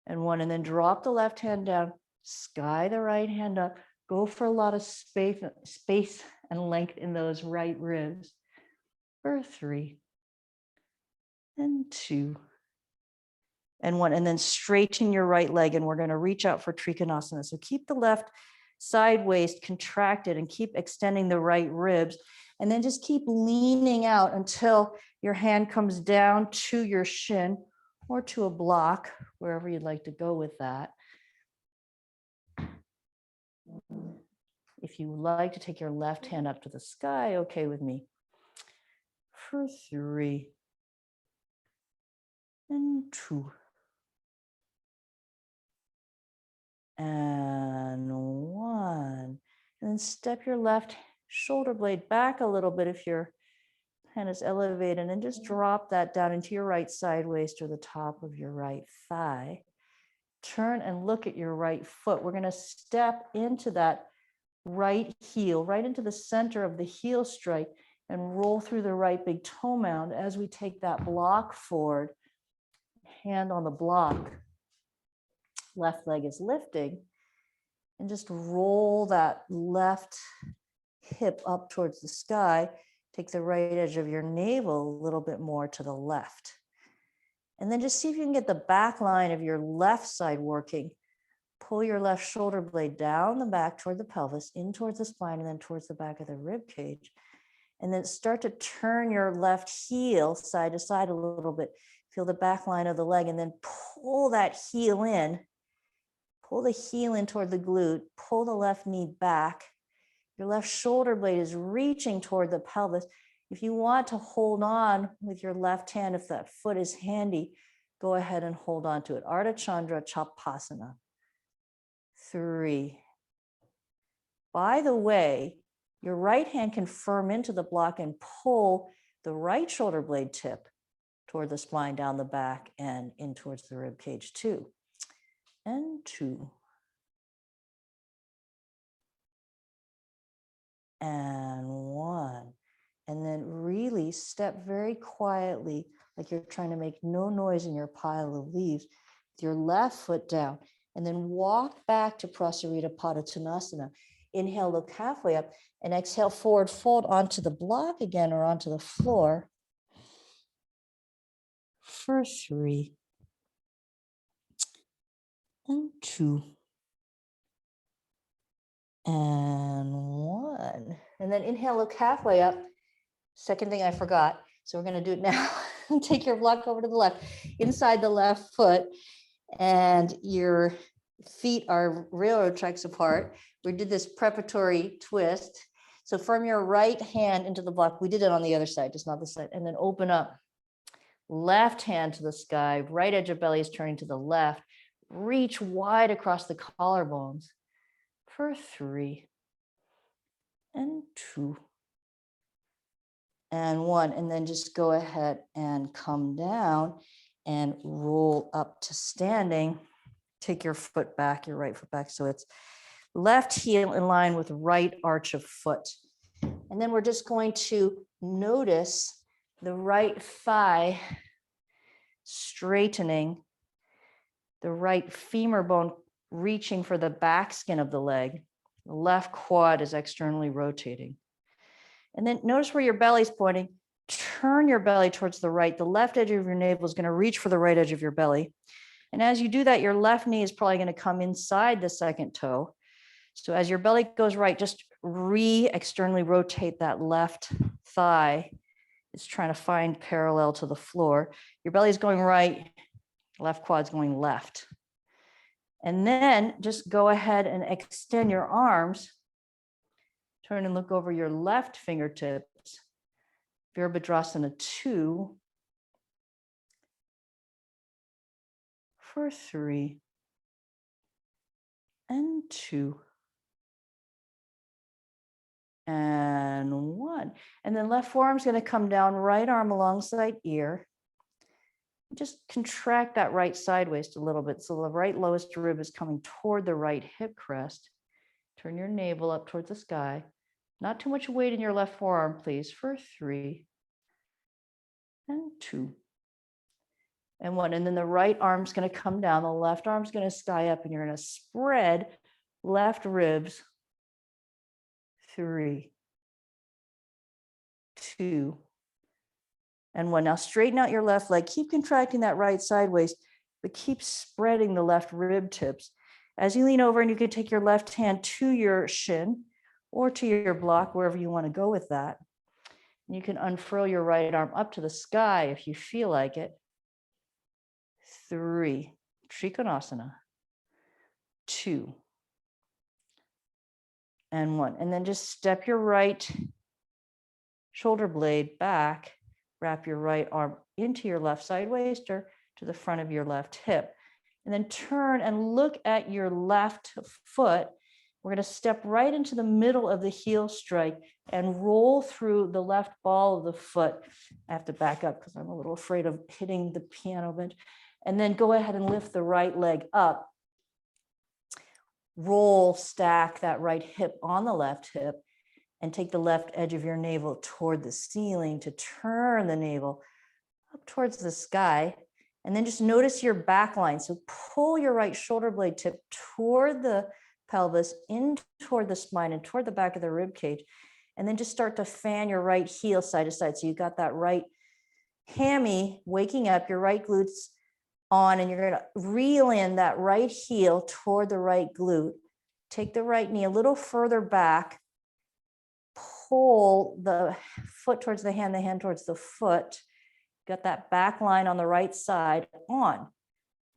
and 1. And then drop the left hand down, sky the right hand up. Go for a lot of space and length in those right ribs. For 3 and 2 and 1. And then straighten your right leg, and we're going to reach out for Trikonasana. So keep the left side waist contracted and keep extending the right ribs. And then just keep leaning out until your hand comes down to your shin or to a block, wherever you'd like to go with that. If you would like to take your left hand up to the sky, okay with me. For 3 and 2 and 1. And then step your left shoulder blade back a little bit if your hand is elevated, and then just drop that down into your right side waist or the top of your right thigh. Turn and look at your right foot. We're going to step into that right heel, right into the center of the heel strike, and roll through the right big toe mound as we take that block forward. Hand on the block. Left leg is lifting. And just roll that left hip up towards the sky. Take the right edge of your navel a little bit more to the left. And then just see if you can get the back line of your left side working. Pull your left shoulder blade down the back toward the pelvis, in towards the spine, and then towards the back of the rib cage. And then start to turn your left heel side to side a little bit. Feel the back line of the leg, and then pull that heel in. Pull the heel in toward the glute. Pull the left knee back. Your left shoulder blade is reaching toward the pelvis. If you want to hold on with your left hand, if that foot is handy, go ahead and hold on to it. Ardha Chandra Chapasana. 3. By the way, your right hand can firm into the block and pull the right shoulder blade tip toward the spine, down the back, and in towards the rib cage 2 and 2 and 1. And then really step very quietly, like you're trying to make no noise in your pile of leaves, with your left foot down, and then walk back to Prasarita Padottanasana. Inhale, look halfway up, and exhale, forward fold onto the block again or onto the floor. For 3 and 2 and 1. And then inhale, look halfway up. Second thing I forgot, so we're going to do it now. Take your block over to the left, inside the left foot, and your feet are railroad tracks apart. We did this preparatory twist. So from your right hand into the block, we did it on the other side, just not this side, and then open up. Left hand to the sky, right edge of belly is turning to the left. Reach wide across the collarbones for 3 and 2 and 1. And then just go ahead and come down and roll up to standing. Take your foot back, your right foot back. So it's left heel in line with right arch of foot. And then we're just going to notice the right thigh straightening, the right femur bone reaching for the back skin of the leg. The left quad is externally rotating. And then notice where your belly's pointing. Turn your belly towards the right. The left edge of your navel is going to reach for the right edge of your belly. And as you do that, your left knee is probably going to come inside the second toe. So as your belly goes right, just externally rotate that left thigh. It's trying to find parallel to the floor. Your belly is going right, left quad's going left. And then just go ahead and extend your arms. Turn and look over your left fingertips. Virabhadrasana 2 for 3 and 2 and 1. And then left forearm's going to come down, right arm alongside ear. Just contract that right side waist a little bit. So the right lowest rib is coming toward the right hip crest. Turn your navel up towards the sky. Not too much weight in your left forearm, please, for 3 and 2 and 1. And then the right arm's going to come down. The left arm's going to sky up, and you're going to spread left ribs. 3, 2 and 1. Now straighten out your left leg. Keep contracting that right side waist, but keep spreading the left rib tips. As you lean over, and you can take your left hand to your shin or to your block, wherever you want to go with that. And you can unfurl your right arm up to the sky if you feel like it. 3, Trikonasana. 2 and 1. And then just step your right shoulder blade back, wrap your right arm into your left side waist or to the front of your left hip. And then turn and look at your left foot. We're going to step right into the middle of the heel strike and roll through the left ball of the foot. I have to back up because I'm a little afraid of hitting the piano bench. And then go ahead and lift the right leg up. Roll, stack that right hip on the left hip, and take the left edge of your navel toward the ceiling to turn the navel up towards the sky. And then just notice your back line. So pull your right shoulder blade tip toward the pelvis, in toward the spine and toward the back of the rib cage. And then just start to fan your right heel side to side. So you got that right hammy waking up, your right glutes on, and you're going to reel in that right heel toward the right glute. Take the right knee a little further back. Pull the foot towards the hand towards the foot. Got that back line on the right side on.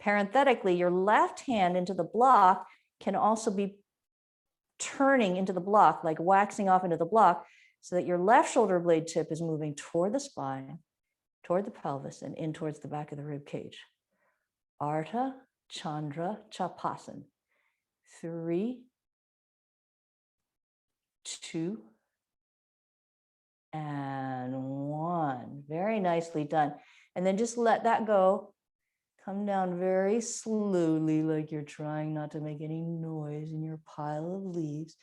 Parenthetically, your left hand into the block can also be turning into the block, like waxing off into the block, so that your left shoulder blade tip is moving toward the spine, toward the pelvis, and in towards the back of the rib cage. Ardha Chandra Chapasan. 3, 2 and 1. Very nicely done. And then just let that go. Come down very slowly, like you're trying not to make any noise in your pile of leaves.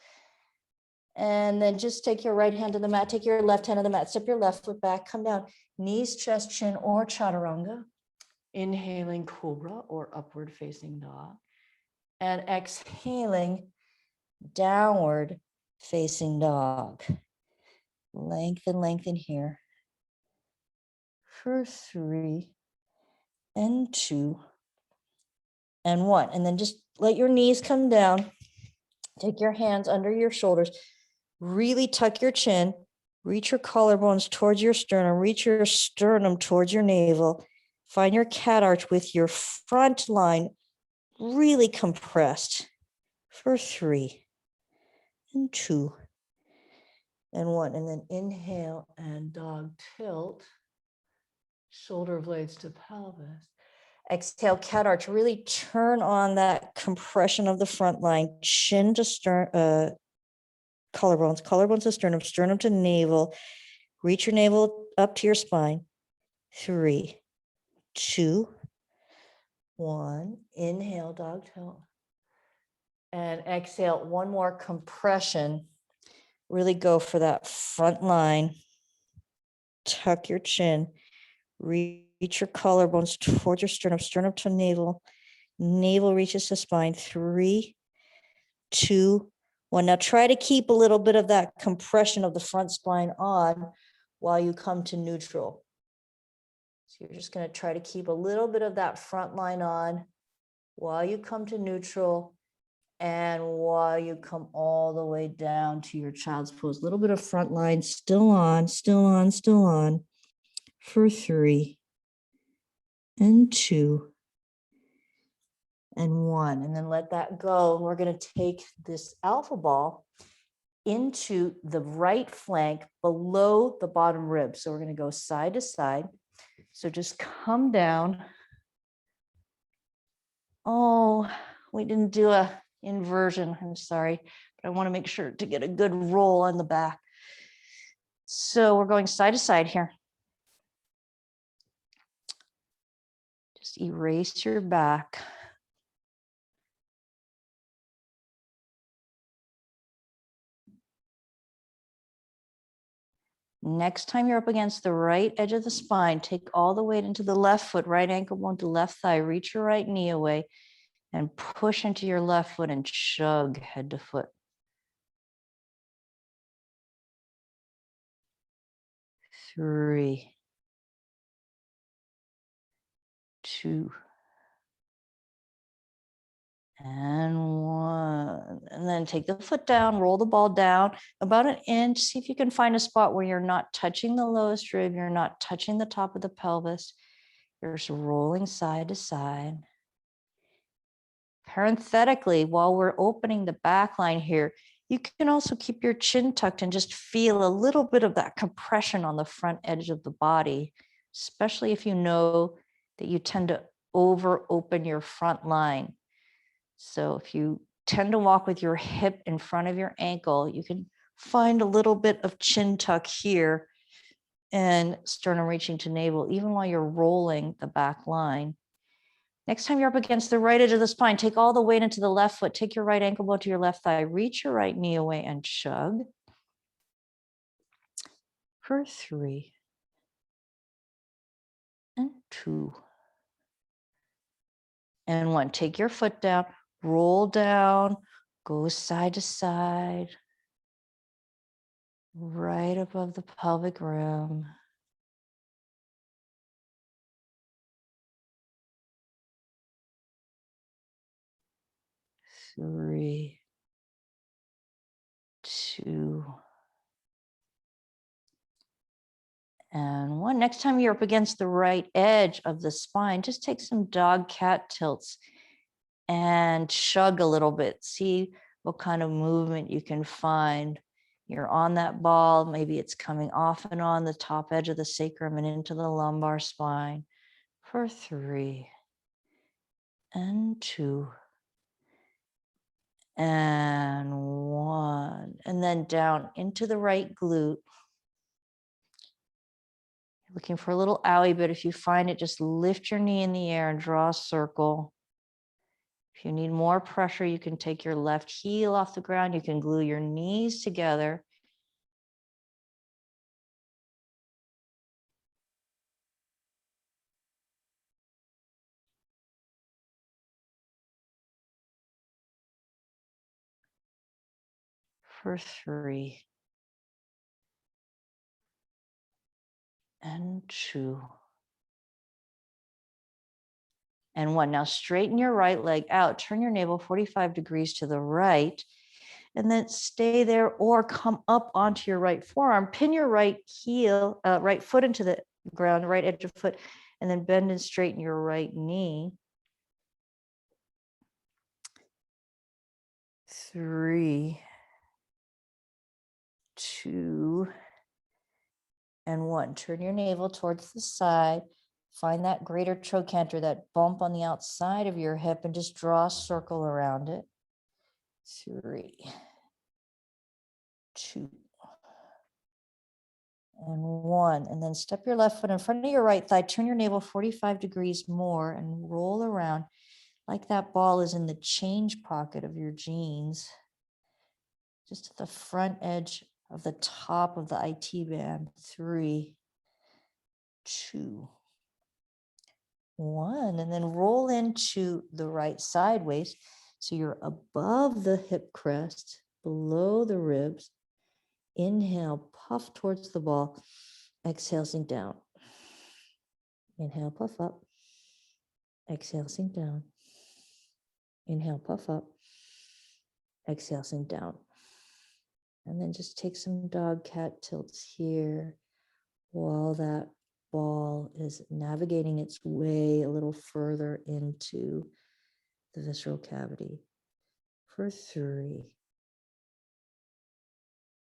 And then just take your right hand to the mat, take your left hand to the mat, step your left foot back, come down, knees, chest, chin, or chaturanga. Inhaling cobra or upward facing dog. And exhaling downward facing dog. Lengthen here. For 3 and 2 and 1. And then just let your knees come down. Take your hands under your shoulders. Really tuck your chin. Reach your collarbones towards your sternum. Reach your sternum towards your navel. Find your cat arch with your front line really compressed for 3 and 2 and 1. And then inhale and dog tilt, shoulder blades to pelvis. Exhale, cat arch. Really turn on that compression of the front line, chin to sternum, collarbones to sternum, sternum to navel. Reach your navel up to your spine. 3, 2, 1. Inhale, dog tilt. And exhale, one more compression. Really go for that front line. Tuck your chin. Reach your collarbones towards your sternum, sternum to navel. Navel reaches to spine. 3, 2, 1. Now try to keep a little bit of that compression of the front spine on while you come to neutral. So you're just going to try to keep a little bit of that front line on while you come to neutral and while you come all the way down to your child's pose. A little bit of front line still on, still on, still on for 3 and 2 and 1. And then let that go. We're going to take this alpha ball into the right flank below the bottom rib. So we're going to go side to side. So just come down. Oh, we didn't do a inversion. I'm sorry, but I want to make sure to get a good roll on the back. So we're going side to side here. Just erase your back. Next time you're up against the right edge of the spine, take all the weight into the left foot, right ankle bone to left thigh, reach your right knee away and push into your left foot and chug head to foot. 3, 2, and 1. And then take the foot down, roll the ball down about an inch. See if you can find a spot where you're not touching the lowest rib, you're not touching the top of the pelvis. You're just rolling side to side. Parenthetically, while we're opening the back line here, you can also keep your chin tucked and just feel a little bit of that compression on the front edge of the body, especially if you know that you tend to over open your front line. So if you tend to walk with your hip in front of your ankle, you can find a little bit of chin tuck here and sternum reaching to navel, even while you're rolling the back line. Next time you're up against the right edge of the spine, take all the weight into the left foot, take your right ankle bone to your left thigh, reach your right knee away and chug for 3 and 2 and 1. Take your foot down, roll down, go side to side, right above the pelvic rim. 3, 2 and 1. Next time you're up against the right edge of the spine, just take some dog cat tilts and chug a little bit. See what kind of movement you can find. You're on that ball, maybe it's coming off and on the top edge of the sacrum and into the lumbar spine for 3 and 2 and 1. And then down into the right glute. Looking for a little owie, but if you find it, just lift your knee in the air and draw a circle. If you need more pressure, you can take your left heel off the ground. You can glue your knees together. For 3 and 2 and 1. Now straighten your right leg out, turn your navel 45 degrees to the right, and then stay there or come up onto your right forearm, pin your right heel, right foot into the ground, right edge of foot, and then bend and straighten your right knee. 3, 2, and 1. Turn your navel towards the side. Find that greater trochanter, that bump on the outside of your hip, and just draw a circle around it. 3, 2, and 1. And then step your left foot in front of your right thigh. Turn your navel 45 degrees more and roll around like that ball is in the change pocket of your jeans, just at the front edge of the top of the IT band. 3, 2, 1. And then roll into the right sideways. So you're above the hip crest, below the ribs. Inhale, puff towards the ball. Exhale, sink down. Inhale, puff up. Exhale, sink down. Inhale, puff up. Exhale, sink down. And then just take some dog cat tilts here while that ball is navigating its way a little further into the visceral cavity. For 3,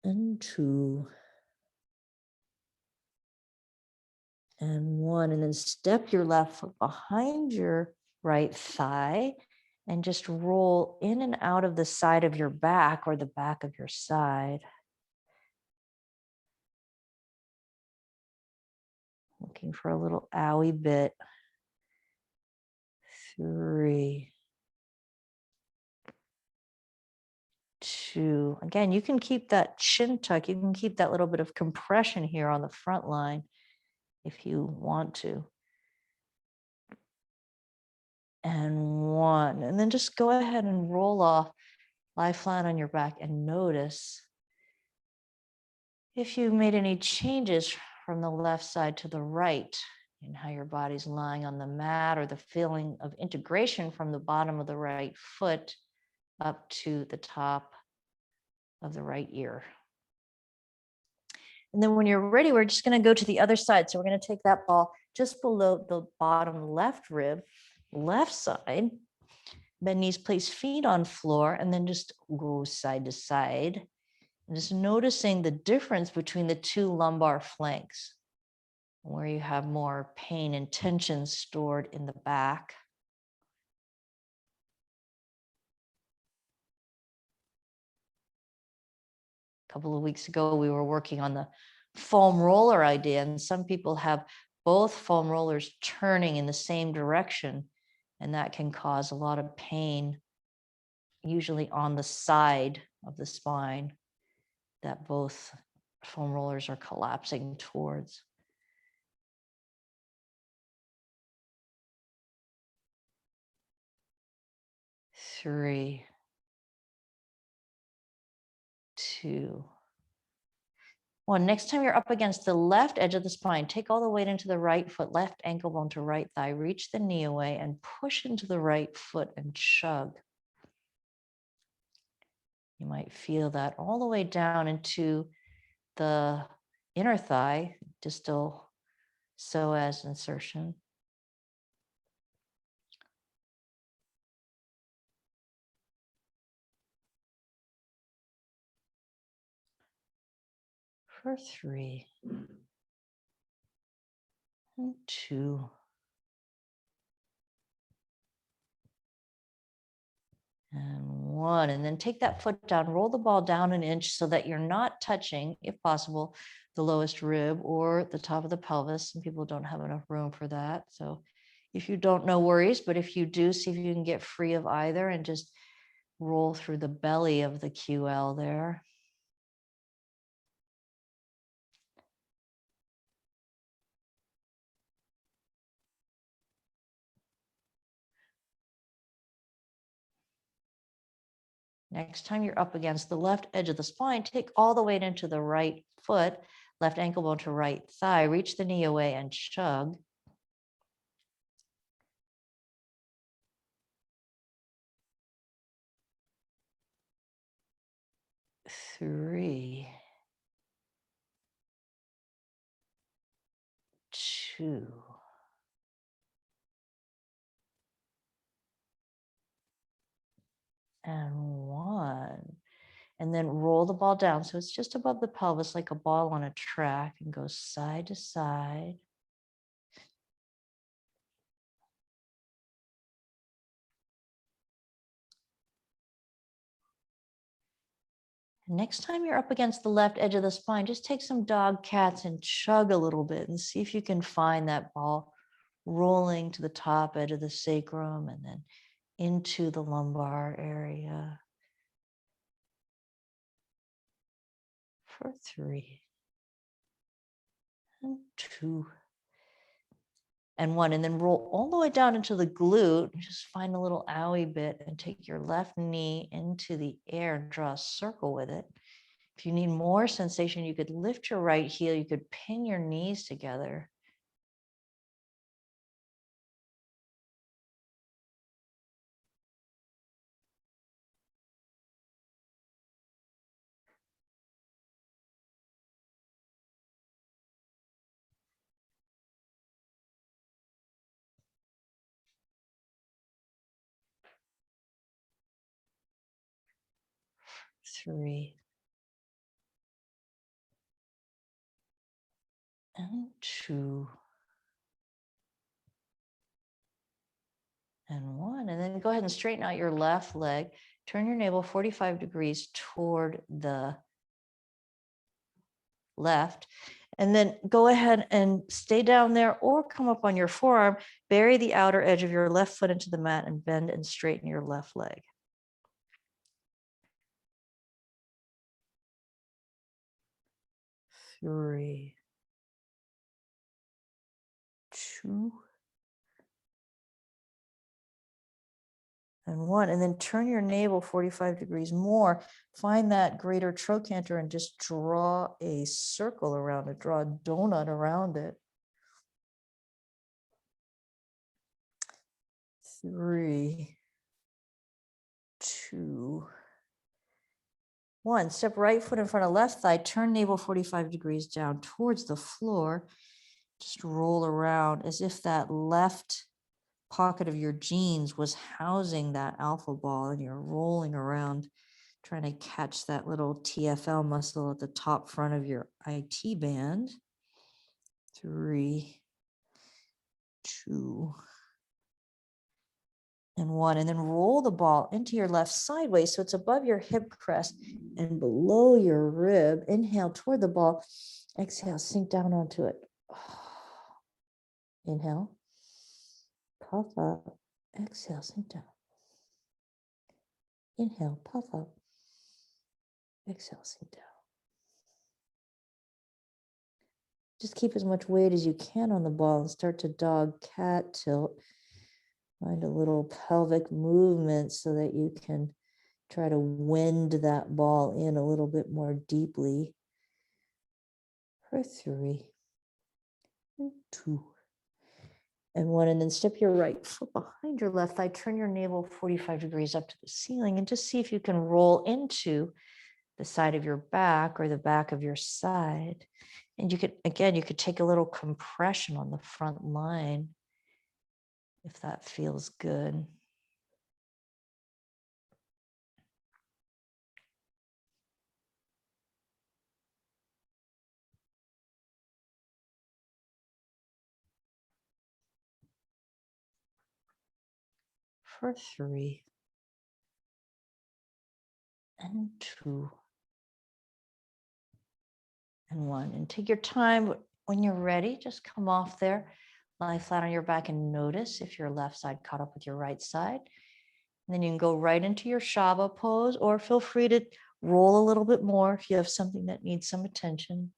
and 2, and 1. And then step your left foot behind your right thigh and just roll in and out of the side of your back or the back of your side. Looking for a little owie bit. 3, 2. Again, you can keep that chin tuck. You can keep that little bit of compression here on the front line if you want to. And 1. And then just go ahead and roll off, lie flat on your back, and notice if you made any changes from the left side to the right in how your body's lying on the mat, or the feeling of integration from the bottom of the right foot up to the top of the right ear. And then when you're ready, we're just going to go to the other side. So we're going to take that ball just below the bottom left rib, left side, bend knees, place feet on floor, and then just go side to side. And just noticing the difference between the two lumbar flanks, where you have more pain and tension stored in the back. A couple of weeks ago, we were working on the foam roller idea, and some people have both foam rollers turning in the same direction, and that can cause a lot of pain, usually on the side of the spine that both foam rollers are collapsing towards. 3, 2, 1. Next time you're up against the left edge of the spine, take all the weight into the right foot, left ankle bone to right thigh, reach the knee away and push into the right foot and chug. You might feel that all the way down into the inner thigh, distal psoas insertion. For 3, and 2, and 1. And then take that foot down, roll the ball down an inch so that you're not touching, if possible, the lowest rib or the top of the pelvis. Some people don't have enough room for that. So if you don't, no worries. But if you do, see if you can get free of either and just roll through the belly of the QL there. Next time you're up against the left edge of the spine, take all the weight into the right foot, left ankle bone to right thigh, reach the knee away and chug. 3, 2, and 1. and then roll the ball down. So it's just above the pelvis like a ball on a track and go side to side. Next time you're up against the left edge of the spine, just take some dog cats and chug a little bit and see if you can find that ball rolling to the top edge of the sacrum and then into the lumbar area. For 3 and 2 and 1, and then roll all the way down into the glute. Just find a little owie bit and take your left knee into the air and draw a circle with it. If you need more sensation, you could lift your right heel. You could pin your knees together. Three and 2 and 1. And then go ahead and straighten out your left leg. Turn your navel 45 degrees toward the left. And then go ahead and stay down there or come up on your forearm, bury the outer edge of your left foot into the mat and bend and straighten your left leg. 3, 2 and 1. And then turn your navel 45 degrees more. Find that greater trochanter and just draw a circle around it, draw a donut around it. 3, 2, 1. Step right foot in front of left thigh, turn navel 45 degrees down towards the floor. Just roll around as if that left pocket of your jeans was housing that alpha ball and you're rolling around trying to catch that little TFL muscle at the top front of your IT band. 3, 2 and 1. And then roll the ball into your left sideways so it's above your hip crest and below your rib. Inhale toward the ball. Exhale, sink down onto it. Inhale, puff up. Exhale, sink down. Inhale, puff up. Exhale, sink down. Just keep as much weight as you can on the ball and start to dog cat tilt. Find a little pelvic movement so that you can try to wind that ball in a little bit more deeply. For 3 and 2 and 1. And then step your right foot behind your left thigh. Turn your navel 45 degrees up to the ceiling and just see if you can roll into the side of your back or the back of your side. And you could, again, you could take a little compression on the front line if that feels good. For 3 and 2 and 1. And take your time. When you're ready, just come off there, lie flat on your back and notice if your left side caught up with your right side. And then you can go right into your Shava pose, or feel free to roll a little bit more if you have something that needs some attention.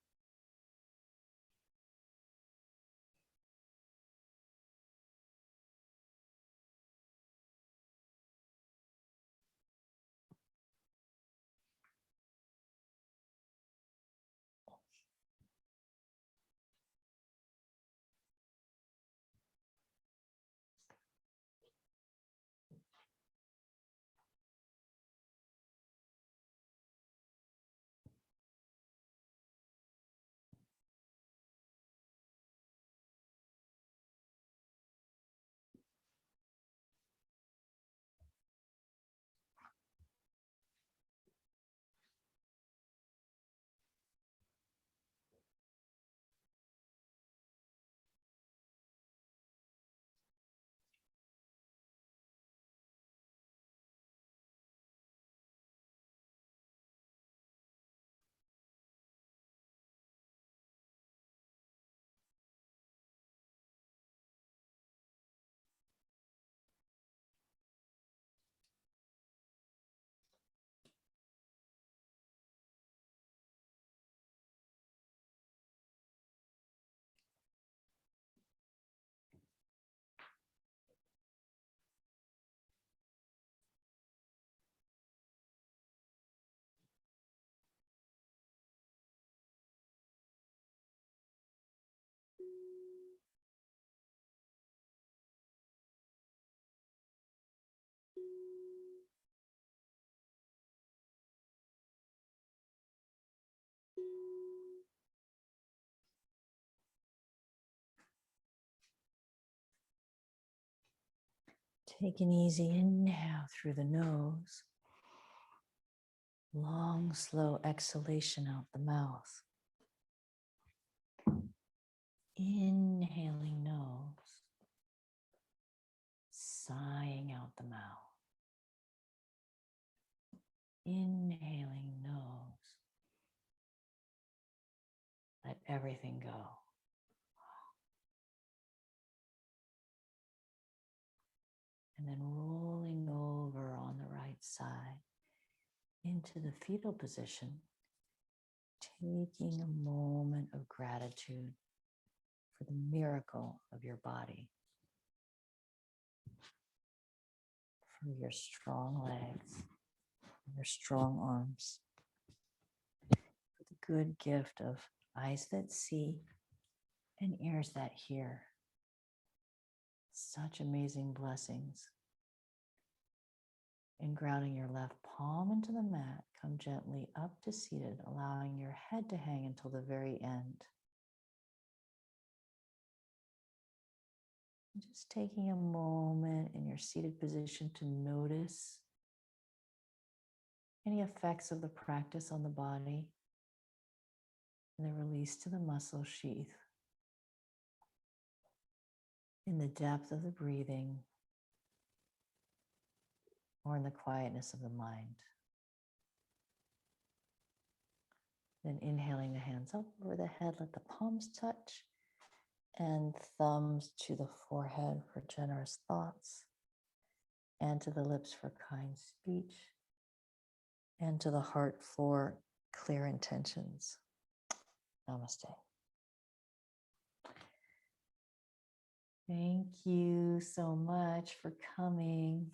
Take an easy inhale through the nose. Long, slow exhalation out the mouth. Inhaling nose. Sighing out the mouth. Inhaling nose. Let everything go. And then rolling over on the right side into the fetal position, taking a moment of gratitude for the miracle of your body, for your strong legs, your strong arms, for the good gift of eyes that see and ears that hear. Such amazing blessings. And grounding your left palm into the mat, come gently up to seated, allowing your head to hang until the very end. Just taking a moment in your seated position to notice any effects of the practice on the body and the release to the muscle sheath. In the depth of the breathing or in the quietness of the mind. Then inhaling the hands up over the head, let the palms touch and thumbs to the forehead for generous thoughts and to the lips for kind speech and to the heart for clear intentions. Namaste. Thank you so much for coming.